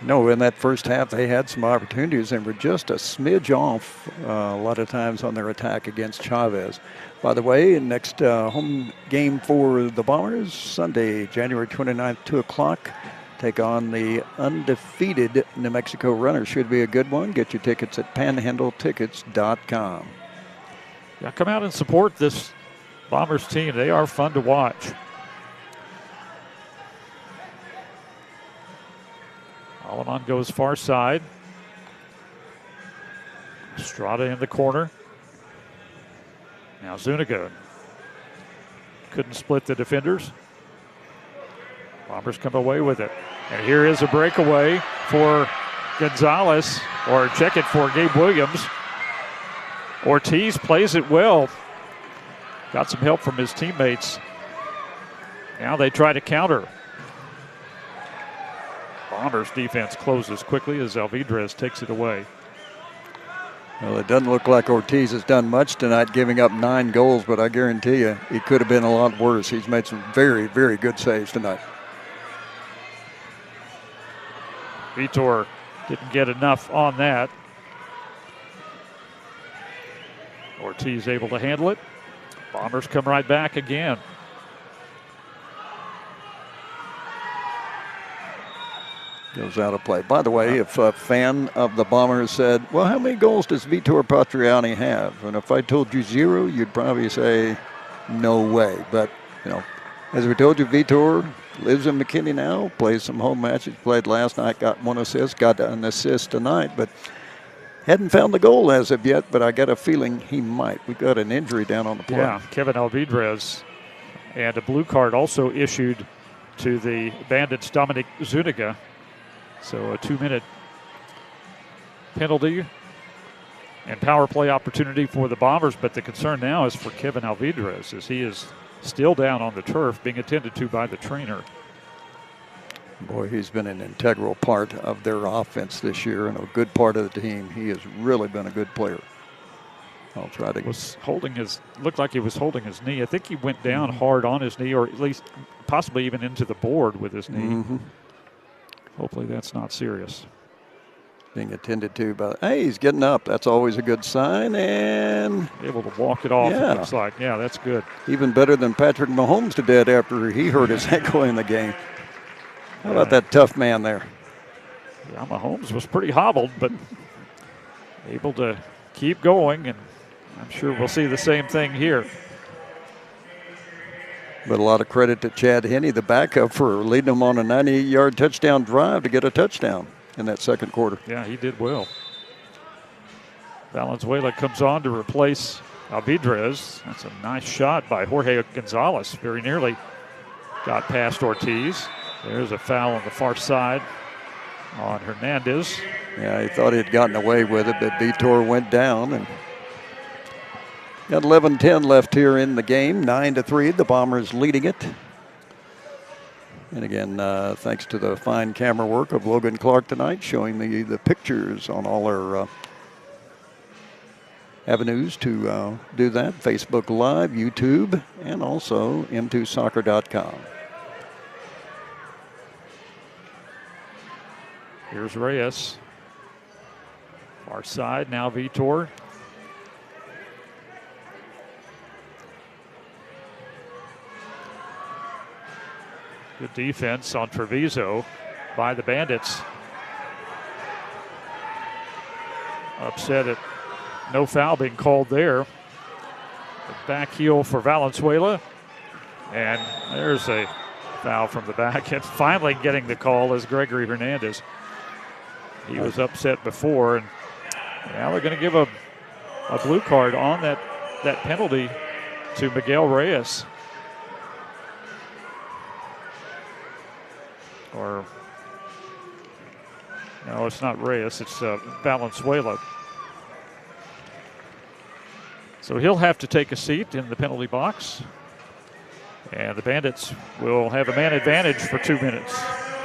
No, in that first half, they had some opportunities and were just a smidge off a lot of times on their attack against Chavez. By the way, next home game for the Bombers, Sunday, January 29th, 2 o'clock. Take on the undefeated New Mexico Runners. Should be a good one. Get your tickets at panhandletickets.com. Yeah, come out and support this Bombers team. They are fun to watch. Alaman goes far side. Estrada in the corner. Now Zuniga couldn't split the defenders. Bombers come away with it. And here is a breakaway for Gonzalez, or check it for Gabe Williams. Ortiz plays it well. Got some help from his teammates. Now they try to counter. Bombers defense closes quickly as Alvidrez takes it away. Well, it doesn't look like Ortiz has done much tonight, giving up 9 goals, but I guarantee you it could have been a lot worse. He's made some very, very good saves tonight. Vitor didn't get enough on that. Ortiz able to handle it. Bombers come right back again. Goes out of play. By the way, if a fan of the Bombers said, well, how many goals does Vitor Patriani have? And if I told you 0, you'd probably say, no way. But, you know, as we told you, Vitor lives in McKinney now, plays some home matches, played last night, got 1 assist, got an assist tonight, but hadn't found the goal as of yet, but I got a feeling he might. We've got an injury down on the play. Yeah, Kevin Alvidrez. And a blue card also issued to the Bandits' Dominic Zuniga. So a 2-minute penalty and power play opportunity for the Bombers, but the concern now is for Kevin Alvidrez, as he is still down on the turf being attended to by the trainer. Boy, he's been an integral part of their offense this year and a good part of the team. He has really been a good player. I'll try to. Looked like he was holding his knee. I think he went down hard on his knee, or at least possibly even into the board with his knee. Mm-hmm. Hopefully that's not serious. Being attended to by, hey, he's getting up. That's always a good sign. And able to walk it off, it looks like. Yeah, that's good. Even better than Patrick Mahomes did after he hurt his ankle in the game. How about that tough man there? Yeah, Mahomes was pretty hobbled, but able to keep going, and I'm sure we'll see the same thing here. But a lot of credit to Chad Henney, the backup, for leading them on a 98-yard touchdown drive to get a touchdown in that second quarter. Yeah, he did well. Valenzuela comes on to replace Alvidrez. That's a nice shot by Jorge Gonzalez. Very nearly got past Ortiz. There's a foul on the far side on Hernandez. Yeah, he thought he had gotten away with it, but Vitor went down. And got 11:10 left here in the game, 9-3. The Bombers leading it. And again, thanks to the fine camera work of Logan Clark tonight, showing the pictures on all our avenues to do that. Facebook Live, YouTube, and also m2soccer.com. Here's Reyes. Far side, now Vitor. Good defense on Treviso by the Bandits. Upset at no foul being called there. The back heel for Valenzuela. And there's a foul from the back. And finally getting the call is Gregory Hernandez. He was upset before, and now they're going to give a blue card on that penalty to Miguel Reyes. Or, no, it's not Reyes, it's Valenzuela. So he'll have to take a seat in the penalty box. And the Bandits will have a man advantage for 2 minutes,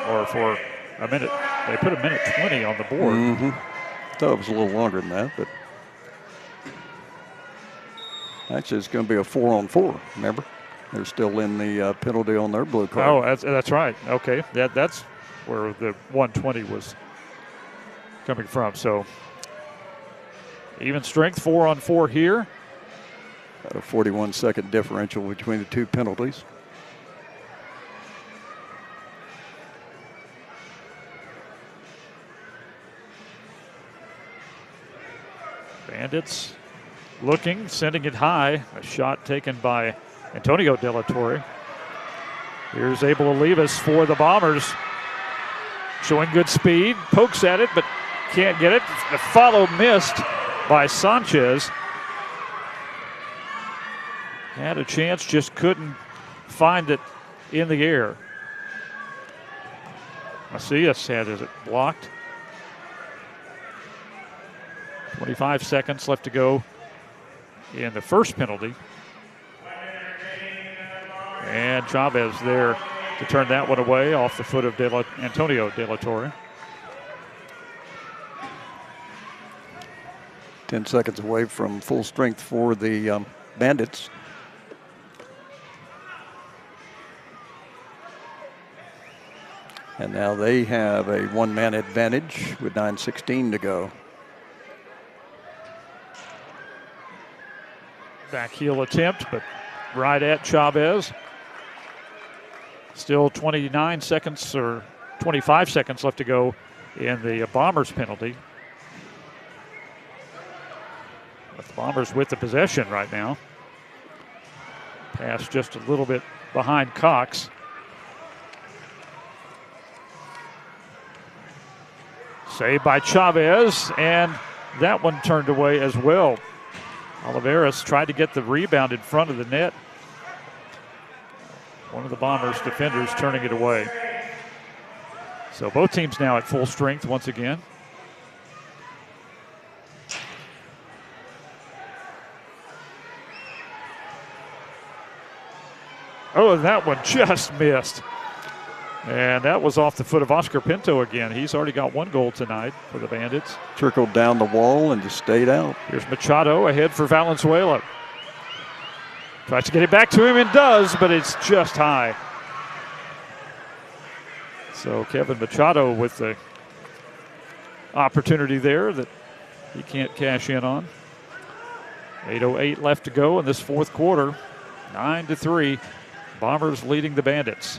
or for a minute. They put a minute 20 on the board. Mm-hmm. Thought it was a little longer than that, but actually it's going to be a 4-on-4, remember? They're still in the penalty on their blue card. Oh, that's right. Okay, that's where the 120 was coming from. So even strength, 4-on-4 here. Got a 41-second differential between the two penalties. Bandits looking, sending it high. A shot taken by Antonio De La Torre. Here's Abel Olivas for the Bombers. Showing good speed, pokes at it, but can't get it. The follow missed by Sanchez. Had a chance, just couldn't find it in the air. Macias had it blocked. 25 seconds left to go in the first penalty. And Chavez there to turn that one away off the foot of Antonio De La Torre. 10 seconds away from full strength for the Bandits. And now they have a one-man advantage with 9:16 to go. Back heel attempt, but right at Chavez. Still 29 seconds or 25 seconds left to go in the Bombers penalty. With the Bombers with the possession right now. Pass just a little bit behind Cox. Saved by Chavez, and that one turned away as well. Oliveras tried to get the rebound in front of the net. One of the Bombers defenders turning it away. So both teams now at full strength once again. Oh, and that one just missed. And that was off the foot of Oscar Pinto again. He's already got one goal tonight for the Bandits. Trickled down the wall and just stayed out. Here's Machado ahead for Valenzuela. Tries to get it back to him and does, but it's just high. So Kevin Machado with the opportunity there that he can't cash in on. 8:08 left to go in this fourth quarter. 9-3. Bombers leading the Bandits.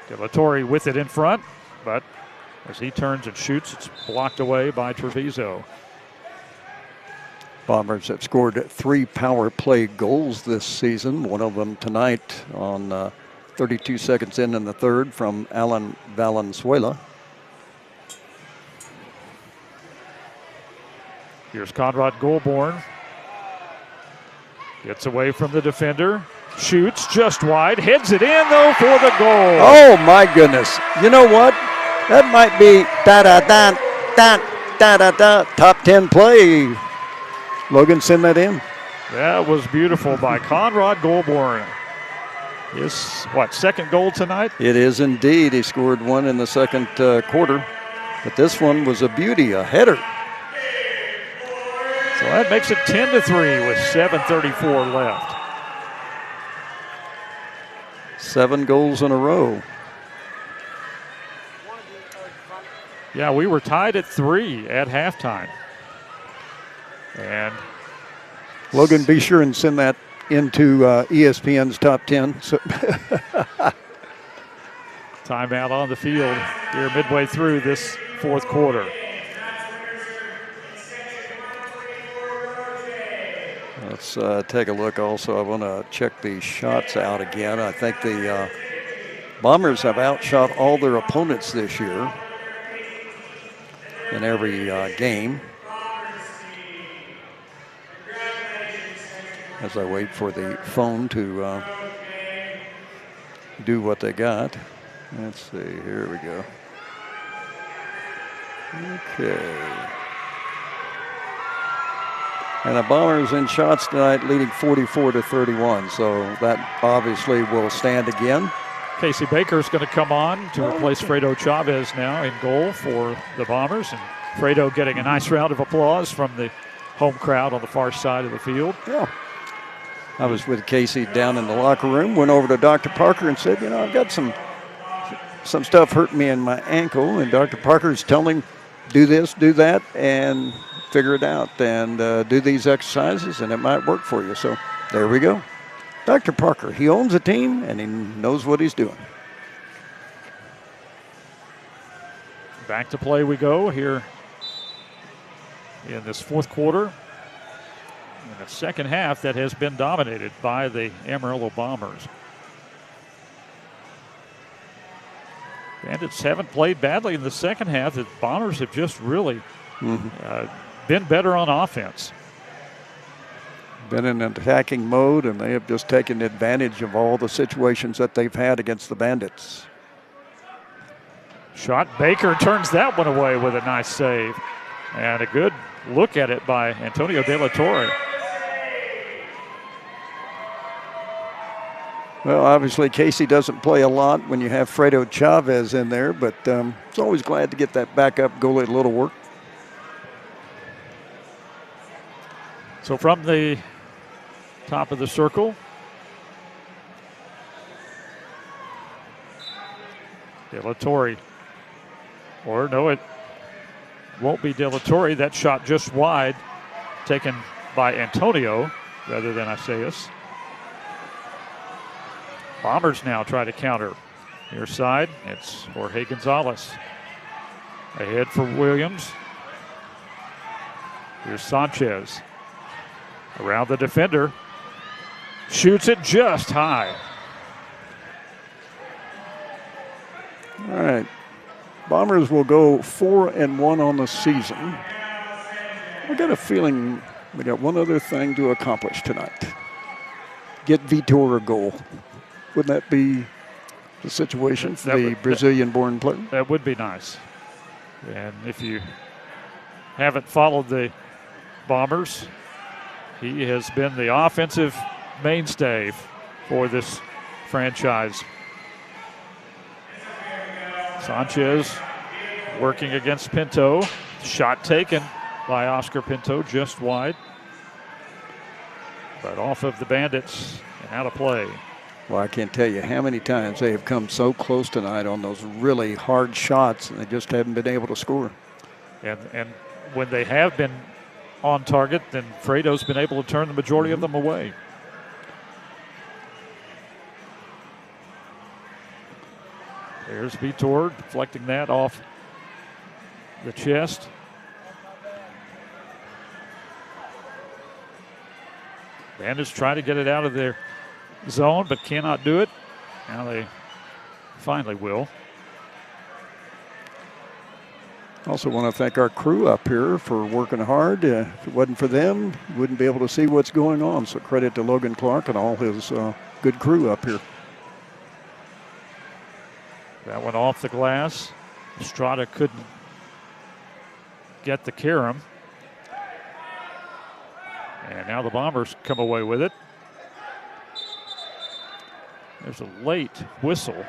De La Torre with it in front, but as he turns and shoots, it's blocked away by Treviso. Bombers have scored 3 power play goals this season. One of them tonight on 32 seconds in the third from Alan Valenzuela. Here's Conrad Goulbourne. Gets away from the defender. Shoots just wide. Heads it in, though, for the goal. Oh, my goodness. You know what? That might be top 10 play. Logan, send that in. That was beautiful by Conrad Goulbourne. His, second goal tonight? It is indeed. He scored one in the second quarter. But this one was a beauty, a header. So that makes it 10-3 with 7:34 left. 7 goals in a row. Yeah, we were tied at 3 at halftime. And Logan, be sure and send that into ESPN's top 10. So timeout on the field here midway through this fourth quarter. Let's take a look also. I want to check the shots out again. I think the Bombers have outshot all their opponents this year in every game. As I wait for the phone to do what they got. Let's see, here we go. Okay. And the Bombers in shots tonight leading 44-31, so that obviously will stand again. Casey Baker is going to come on to replace Fredo Chavez now in goal for the Bombers. And Fredo getting a nice round of applause from the home crowd on the far side of the field. Yeah. I was with Casey down in the locker room, went over to Dr. Parker and said, you know, I've got some stuff hurting me in my ankle, and Dr. Parker's telling him, do this, do that, and figure it out, and do these exercises, and it might work for you. So there we go. Dr. Parker, he owns a team, and he knows what he's doing. Back to play we go here in this fourth quarter. In the second half that has been dominated by the Amarillo Bombers. Bandits haven't played badly in the second half. The Bombers have just really been better on offense. Been in an attacking mode, and they have just taken advantage of all the situations that they've had against the Bandits. Shot, Baker turns that one away with a nice save. And a good look at it by Antonio De La Torre. Well, obviously, Casey doesn't play a lot when you have Fredo Chavez in there, but it's always glad to get that backup goalie a little work. So from the top of the circle, De La Torre. Or no, it won't be De La Torre. That shot just wide, taken by Antonio rather than Isaias. Bombers now try to counter. Near side, it's Jorge Gonzalez. Ahead for Williams. Here's Sanchez. Around the defender. Shoots it just high. All right. Bombers will go 4-1 on the season. I got a feeling we got one other thing to accomplish tonight. Get Vitor a goal. Wouldn't that be the situation for the Brazilian-born player? That would be nice. And if you haven't followed the Bombers, he has been the offensive mainstay for this franchise. Sanchez working against Pinto. Shot taken by Oscar Pinto just wide. But off of the Bandits and out of play. Well, I can't tell you how many times they have come so close tonight on those really hard shots, and they just haven't been able to score. And when they have been on target, then Fredo's been able to turn the majority of them away. There's Vitor deflecting that off the chest. Bandits try to get it out of their zone, but cannot do it. Now they finally will. Also want to thank our crew up here for working hard. If it wasn't for them, you wouldn't be able to see what's going on. So credit to Logan Clark and all his good crew up here. That one off the glass. Estrada couldn't get the carom. And now the Bombers come away with it. There's a late whistle.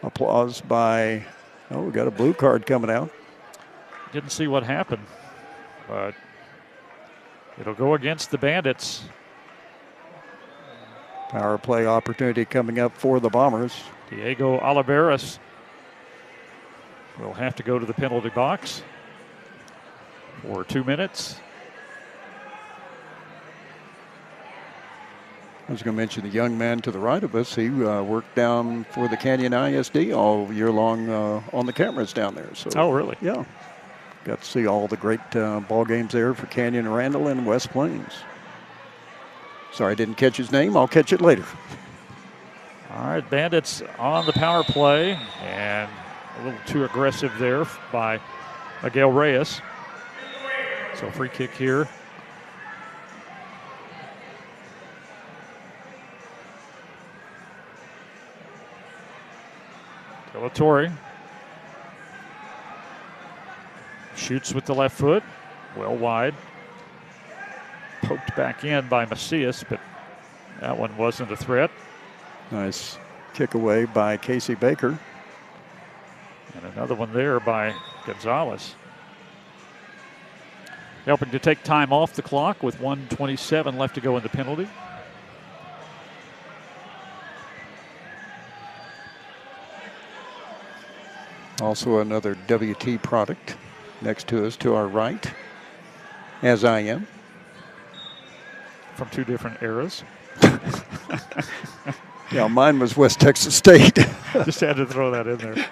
Applause by, we got a blue card coming out. Didn't see what happened. But it'll go against the Bandits. Power play opportunity coming up for the Bombers. Diego Oliveras will have to go to the penalty box for 2 minutes. I was going to mention the young man to the right of us. He worked down for the Canyon ISD all year long on the cameras down there. So, oh, really? Yeah. Got to see all the great ball games there for Canyon Randall and West Plains. Sorry, I didn't catch his name. I'll catch it later. All right, Bandits on the power play, and a little too aggressive there by Miguel Reyes. So free kick here. Torre shoots with the left foot, well wide. Poked back in by Macias, but that one wasn't a threat. Nice kick away by Casey Baker. And another one there by Gonzalez. Helping to take time off the clock with 1:27 left to go in the penalty. Also another WT product next to us to our right, as I am. From 2 different eras. Yeah, mine was West Texas State. Just had to throw that in there.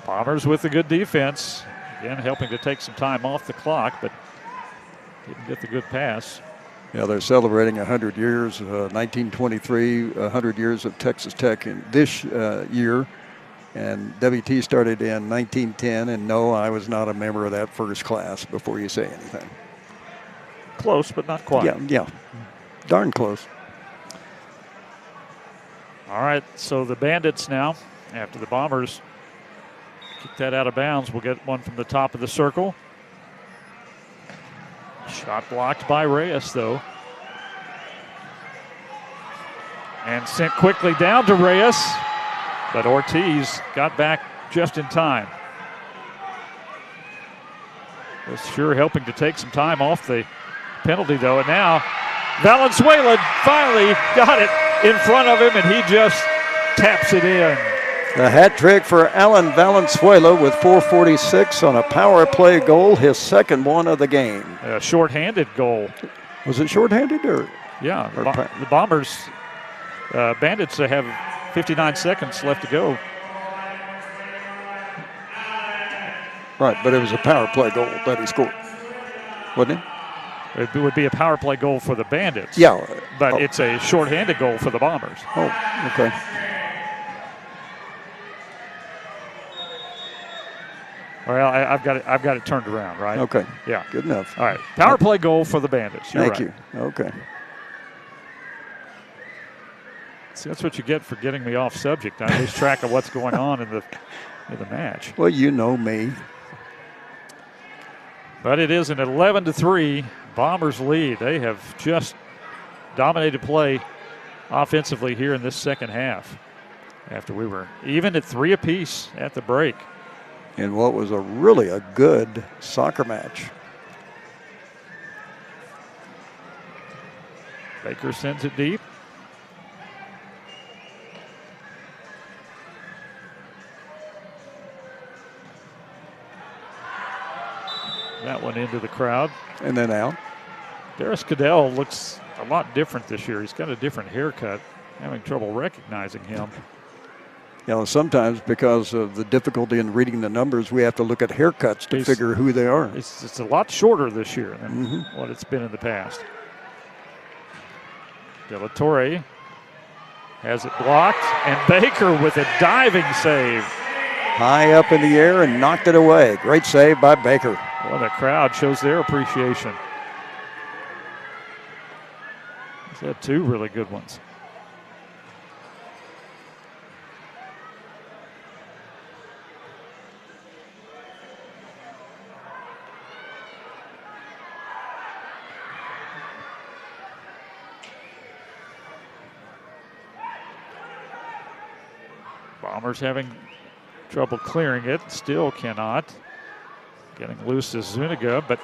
Bombers with a good defense. Again, helping to take some time off the clock, but didn't get the good pass. Yeah, they're celebrating 100 years, 1923, 100 years of Texas Tech in this year. And WT started in 1910, and no, I was not a member of that first class before you say anything. Close, but not quite. Yeah, darn close. All right, so the Bandits now, after the Bombers kick that out of bounds, will get one from the top of the circle. Shot blocked by Reyes, though. And sent quickly down to Reyes, but Ortiz got back just in time. Was sure helping to take some time off the penalty, though, and now Valenzuela finally got it in front of him, and he just taps it in. The hat trick for Alan Valenzuela with 4:46 on a power play goal, his second one of the game. A shorthanded goal. Was it shorthanded or? Yeah, the Bombers, Bandits have 59 seconds left to go. Right, but it was a power play goal that he scored, wasn't it? It would be a power play goal for the Bandits. Yeah. But it's a shorthanded goal for the Bombers. Oh, okay. Well, I've got it turned around, right? Okay. Yeah. Good enough. All right. Power play goal for the Bandits. You're Thank right. you. Okay. See, that's what you get for getting me off subject. I lose track of what's going on in the match. Well, you know me. But it is an 11-3 Bombers lead. They have just dominated play offensively here in this second half after we were even at 3 apiece at the break. In what was really a good soccer match. Baker sends it deep. That one into the crowd. And then out. Darius Cadell looks a lot different this year. He's got a different haircut. Having trouble recognizing him. You know, sometimes because of the difficulty in reading the numbers, we have to look at haircuts to figure who they are. It's a lot shorter this year than what it's been in the past. De La Torre has it blocked, and Baker with a diving save. High up in the air and knocked it away. Great save by Baker. Well, the crowd shows their appreciation. He's had 2 really good ones. Bombers having trouble clearing it, still cannot. Getting loose is Zuniga, but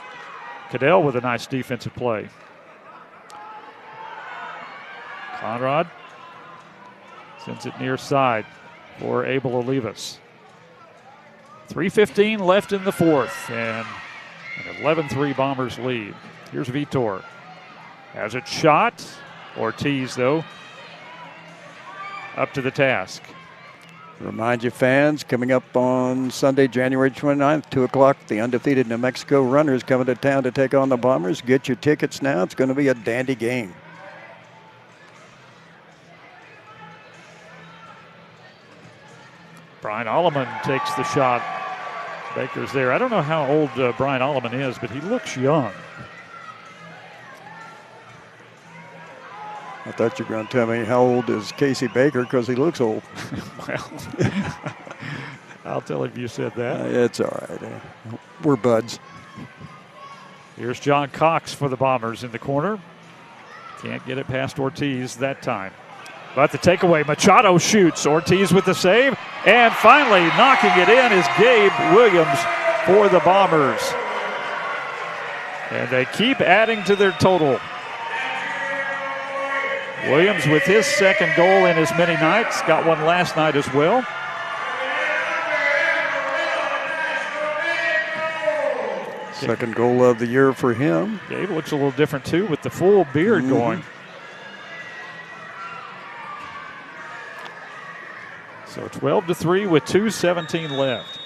Cadell with a nice defensive play. Conrad sends it near side for Abel Olivas. 3:15 left in the fourth, and an 11-3 Bombers lead. Here's Vitor. Has it shot. Ortiz, though, up to the task. Remind you fans, coming up on Sunday, January 29th, 2 o'clock, the undefeated New Mexico Runners coming to town to take on the Bombers. Get your tickets now. It's going to be a dandy game. Brian Alleman takes the shot. Baker's there. I don't know how old Brian Alleman is, but he looks young. I thought you were going to tell me how old is Casey Baker because he looks old. Well, I'll tell him you said that. It's all right. We're buds. Here's John Cox for the Bombers in the corner. Can't get it past Ortiz that time. But the takeaway, Machado shoots. Ortiz with the save. And finally knocking it in is Gabe Williams for the Bombers. And they keep adding to their total. Williams with his second goal in as many nights. Got one last night as well. Second goal of the year for him. Gabe looks a little different too with the full beard going. So 12-3 with 2:17 left.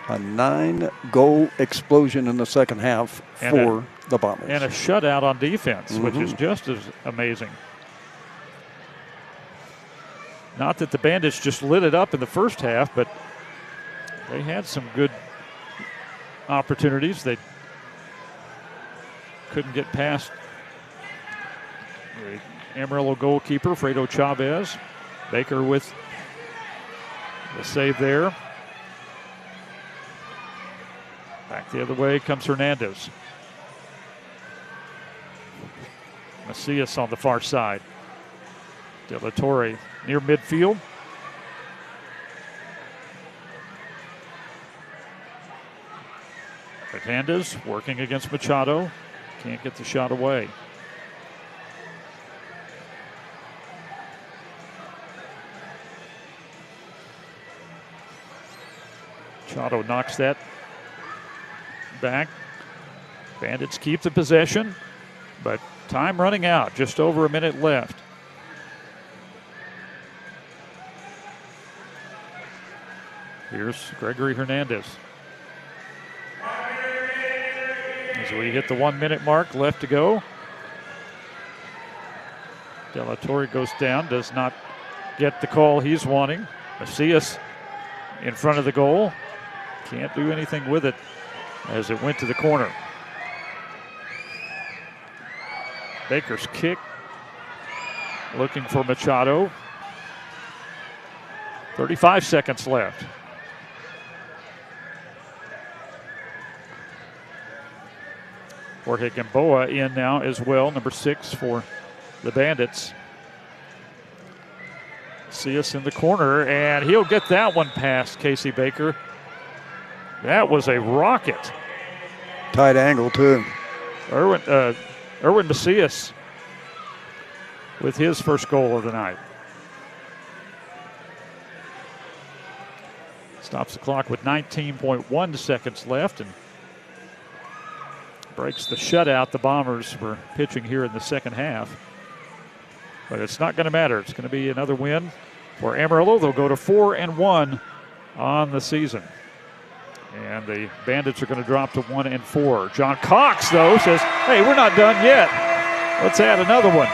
A 9-goal explosion in the second half for the Bombers. And a shutout on defense, which is just as amazing. Not that the Bandits just lit it up in the first half, but they had some good opportunities. They couldn't get past the Amarillo goalkeeper, Fredo Chavez. Baker with the save there. Back the other way comes Hernandez. Macias on the far side. De La Torre near midfield. Hernandez working against Machado. Can't get the shot away. Machado knocks that back. Bandits keep the possession, but time running out, just over a minute left. Here's Gregory Hernandez. As we hit the 1 minute mark, left to go. De La Torre goes down, does not get the call he's wanting. Macias in front of the goal. Can't do anything with it as it went to the corner. Baker's kick. Looking for Machado. 35 seconds left. Jorge Gamboa in now as well, number 6 for the Bandits. See us in the corner, and he'll get that one past Casey Baker. That was a rocket. Tight angle, too. Erwin Macias with his first goal of the night. Stops the clock with 19.1 seconds left and breaks the shutout the Bombers were pitching here in the second half. But it's not going to matter. It's going to be another win for Amarillo. They'll go to 4-1 on the season. And the Bandits are going to drop to 1-4. John Cox, though, says, hey, we're not done yet. Let's add another one.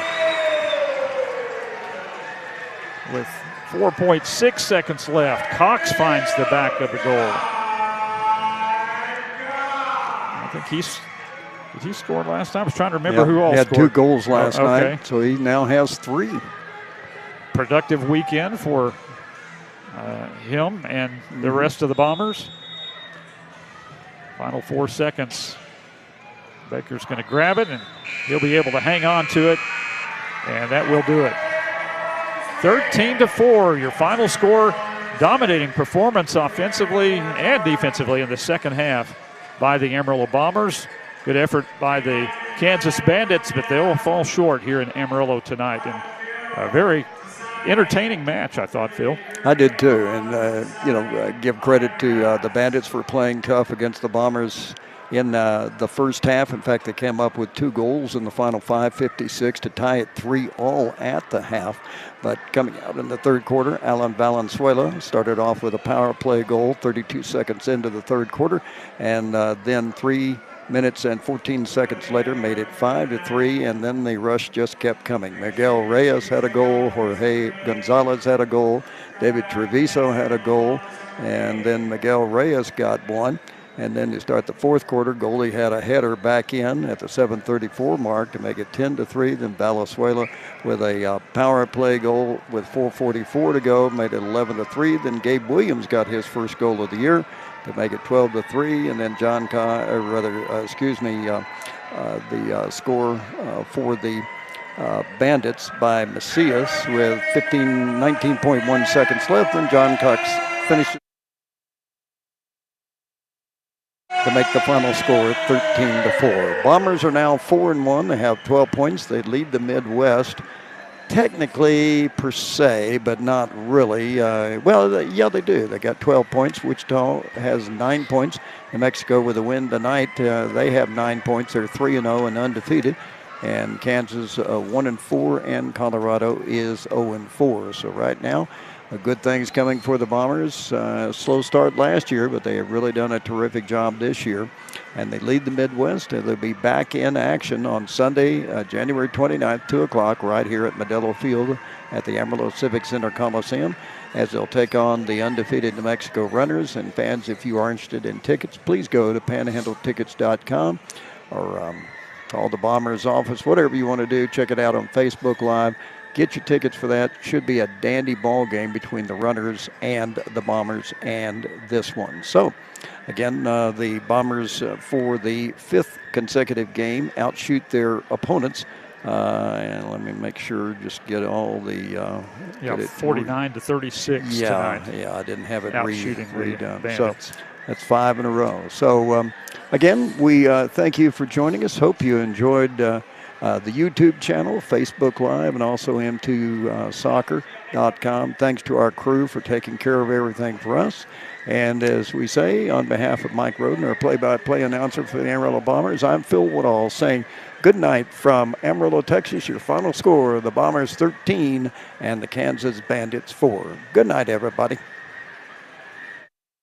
With 4.6 seconds left, Cox finds the back of the goal. I think did he score last time? I was trying to remember who all scored. He had 2 goals last night, so he now has 3. Productive weekend for him and the rest of the Bombers. Final 4 seconds. Baker's going to grab it, and he'll be able to hang on to it, and that will do it. 13-4, your final score dominating performance offensively and defensively in the second half by the Amarillo Bombers. Good effort by the Kansas Bandits, but they'll fall short here in Amarillo tonight. And a very entertaining match, I thought, Phil. I did too, and give credit to the Bandits for playing tough against the Bombers in the first half. In fact, they came up with 2 goals in the final 5:56 to tie it 3-all at the half. But coming out in the third quarter, Alan Valenzuela started off with a power play goal 32 seconds into the third quarter, and then 3 minutes and 14 seconds later made it 5-3, and then the rush just kept coming. Miguel Reyes had a goal, Jorge Gonzalez had a goal, David Treviso had a goal, and then Miguel Reyes got one. And then to start the fourth quarter, goalie had a header back in at the 7:34 mark to make it 10-3. Then Valenzuela with a power play goal with 4:44 to go made it 11-3. Then Gabe Williams got his first goal of the year to make it 12-3. And then the score for the Bandits by Macias with 19.1 seconds left. And John Cox finished to make the final score 13-4. Bombers are now 4-1. They have 12 points. They lead the Midwest, technically per se, but not really. Yeah, they do. They got 12 points. Wichita has 9 points. New Mexico with a win tonight. They have 9 points. They're 3-0 and undefeated. And Kansas 1-4, and Colorado is 0-4. So right now, good things coming for the Bombers. Slow start last year, but they have really done a terrific job this year. And they lead the Midwest, and they'll be back in action on Sunday, January 29th, 2 o'clock, right here at Modelo Field at the Amarillo Civic Center Coliseum, as they'll take on the undefeated New Mexico Runners. And fans, if you are interested in tickets, please go to panhandletickets.com or call the Bombers office, whatever you want to do. Check it out on Facebook Live. Get your tickets for that. Should be a dandy ball game between the Runners and the Bombers and this one. So, again, the Bombers for the 5th consecutive game outshoot their opponents. And let me make sure, just get all the... 49-36 tonight. Yeah, I didn't have it redone. So that's 5 in a row. So, again, we thank you for joining us. Hope you enjoyed... the YouTube channel, Facebook Live, and also M2Soccer.com. Thanks to our crew for taking care of everything for us. And as we say, on behalf of Mike Roden, our play-by-play announcer for the Amarillo Bombers, I'm Phil Woodall saying good night from Amarillo, Texas. Your final score, the Bombers 13 and the Kansas Bandits 4. Good night, everybody.